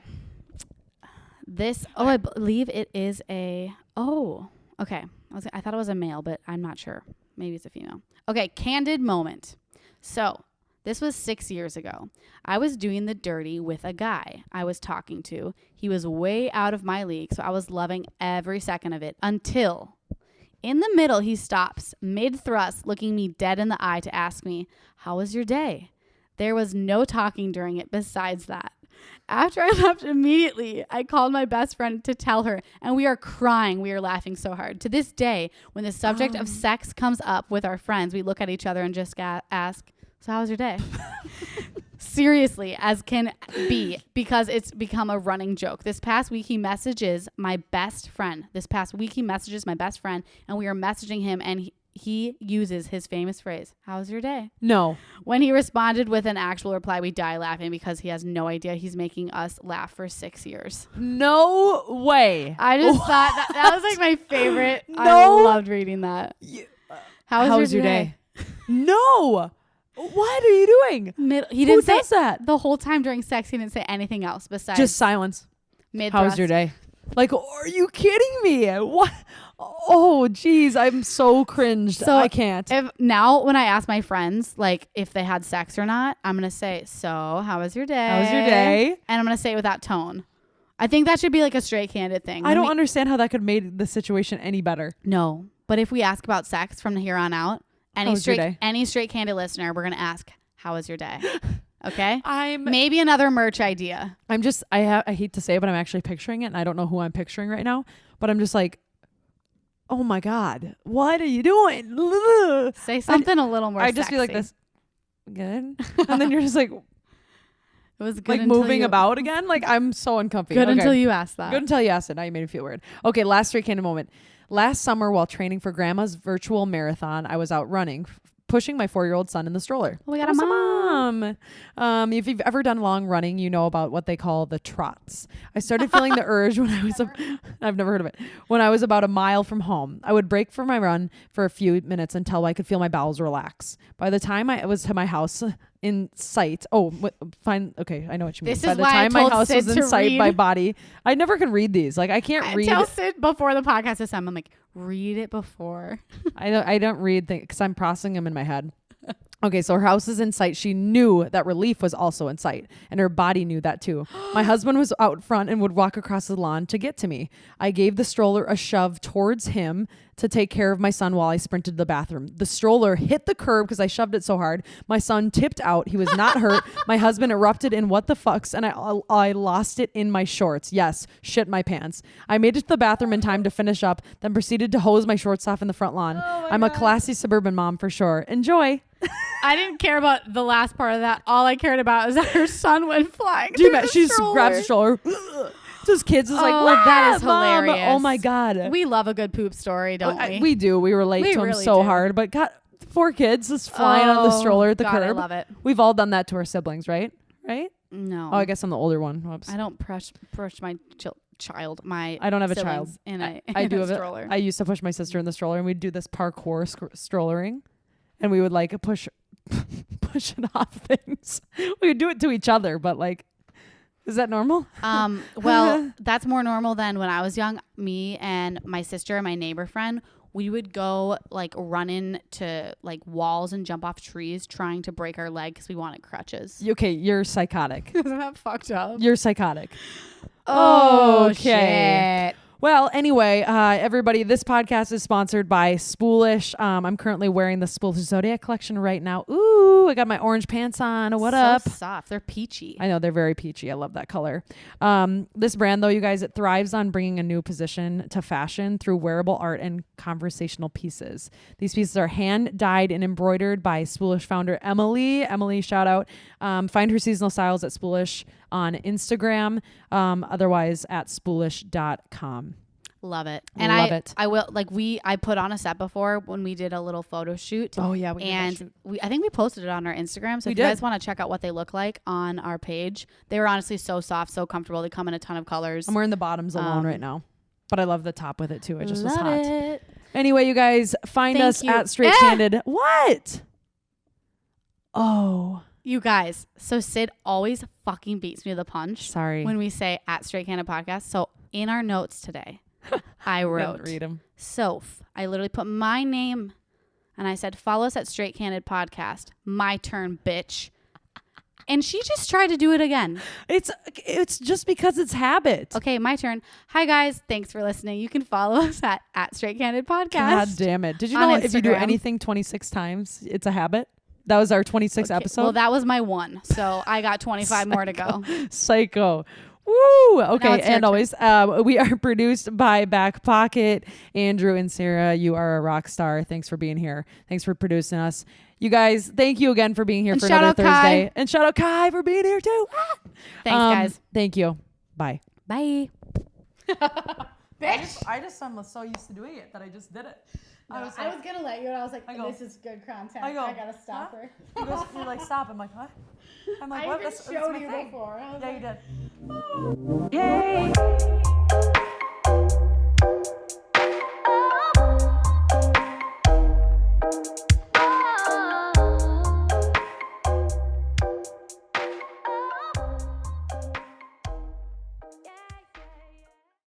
This, I believe it is okay. I thought it was a male, but I'm not sure. Maybe it's a female. Okay, candid moment. So, this was 6 years ago. I was doing the dirty with a guy I was talking to. He was way out of my league, so I was loving every second of it until in the middle, he stops mid-thrust, looking me dead in the eye to ask me, "How was your day?" There was no talking during it besides that. After I left immediately, I called my best friend to tell her, and we are crying. We are laughing so hard. To this day, when the subject of sex comes up with our friends, we look at each other and just ask, "So how was your day?" Seriously, as can be, because it's become a running joke. This past week, he messages my best friend, and we are messaging him, and he uses his famous phrase, "How was your day?" No. When he responded with an actual reply, we die laughing because he has no idea he's making us laugh for 6 years. No way. I just thought that was like my favorite. No. I loved reading that. How was your day? No. What are you doing? He didn't say that the whole time during sex. He didn't say anything else besides just silence. Mid-thrust. How was your day? Like, are you kidding me? What? Oh, geez, I'm so cringed. So I can't. Now, when I ask my friends, like, if they had sex or not, I'm going to say, "So, how was your day?" How was your day? And I'm going to say it with that tone. I think that should be like a straight candid thing. I don't understand how that could make the situation any better. No. But if we ask about sex from here on out, any straight candid listener, we're going to ask, "How was your day?" Okay. Maybe another merch idea. I hate to say it, but I'm actually picturing it, and I don't know who I'm picturing right now, but I'm just like, oh my God, what are you doing? Say something a little more sexy. I just feel like this. Good. And then you're just like, it was good. Like moving about again. Like I'm so uncomfy. Good until you asked that. Good until you asked it. Now you made me feel weird. Okay. Last straight candid moment. Last summer while training for grandma's virtual marathon, I was out running, pushing my 4-year-old son in the stroller. Oh, we got a mom. If you've ever done long running, you know about what they call the trots. I started feeling the urge when I was, I've never heard of it, when I was about a mile from home. I would break for my run for a few minutes until I could feel my bowels relax. By the time I was to my house in sight, fine. Okay, I know what you mean. By the time my house was in sight, my body, I never could read these. Like I can't read. Tell Syd before the podcast this time. I'm like, read it before. I don't read things because I'm processing them in my head. Okay, so her house is in sight. She knew that relief was also in sight, and her body knew that too. My husband was out front and would walk across the lawn to get to me. I gave the stroller a shove towards him to take care of my son while I sprinted to the bathroom. The stroller hit the curb because I shoved it so hard. My son tipped out. He was not hurt. My husband erupted in what the fucks, and I lost it in my shorts. Yes, shit my pants. I made it to the bathroom in time to finish up, then proceeded to hose my shorts off in the front lawn. I'm a classy suburban mom for sure. Enjoy. I didn't care about the last part of that. All I cared about is that her son went flying. She just grabs the stroller. Those kids is like, wow, that is hilarious. Oh my God. We love a good poop story, don't we? We do. We relate to them so hard. But God, 4 kids just flying on the stroller at the curb. I love it. We've all done that to our siblings, right? Right? No. Oh, I guess I'm the older one. Whoops. I don't push my child. I don't have a child. I do have a stroller. I used to push my sister in the stroller, and we'd do this parkour strollering, and we would like push it off things. We would do it to each other, but like, is that normal? Well, that's more normal than when I was young. Me and my sister and my neighbor friend, we would go like run into like walls and jump off trees trying to break our leg because we wanted crutches. Okay, you're psychotic. Isn't that fucked up? You're psychotic. Oh, okay. Shit. Well, anyway, everybody, this podcast is sponsored by Spoolish. I'm currently wearing the Spoolish Zodiac collection right now. Ooh, I got my orange pants on. What up? Soft. They're peachy. I know, they're very peachy. I love that color. This brand, though, you guys, it thrives on bringing a new position to fashion through wearable art and conversational pieces. These pieces are hand-dyed and embroidered by Spoolish founder Emily. Emily, shout out. Find her seasonal styles at Spoolish on Instagram, otherwise at spoolish.com. Love it. And I will, like, I put on a set before when we did a little photo shoot. Oh yeah. I think we posted it on our Instagram. So if you guys want to check out what they look like on our page, they were honestly so soft, so comfortable. They come in a ton of colors. I'm wearing the bottoms alone right now, but I love the top with it too. It just was hot. It. Anyway, you guys find us at Straight Candid. What? Oh. You guys, so Syd always fucking beats me to the punch. Sorry. When we say at Straight Candid Podcast. So in our notes today, I wrote, read them. Soph. I literally put my name and I said, follow us at Straight Candid Podcast. My turn, bitch. And she just tried to do it again. It's just because it's habit. Okay, my turn. Hi, guys. Thanks for listening. You can follow us at Straight Candid Podcast. God damn it. Did you know if you do anything 26 times, it's a habit? That was our 26th episode. Well, that was my one. So I got 25 more to go. Psycho. Woo! Okay, and always, we are produced by Back Pocket. Andrew and Sarah, you are a rock star. Thanks for being here. Thanks for producing us. You guys, thank you again for being here for another Thursday. Kai. And shout out Kai for being here too. Thanks, guys. Thank you. Bye. Bye. I just am so used to doing it that I just did it. No, I was going to let you, and I was like, this is good content. I got to stop her. You're like, stop. I'm like, what? I'm like, what? I even showed you before. Yeah, you did. Yay!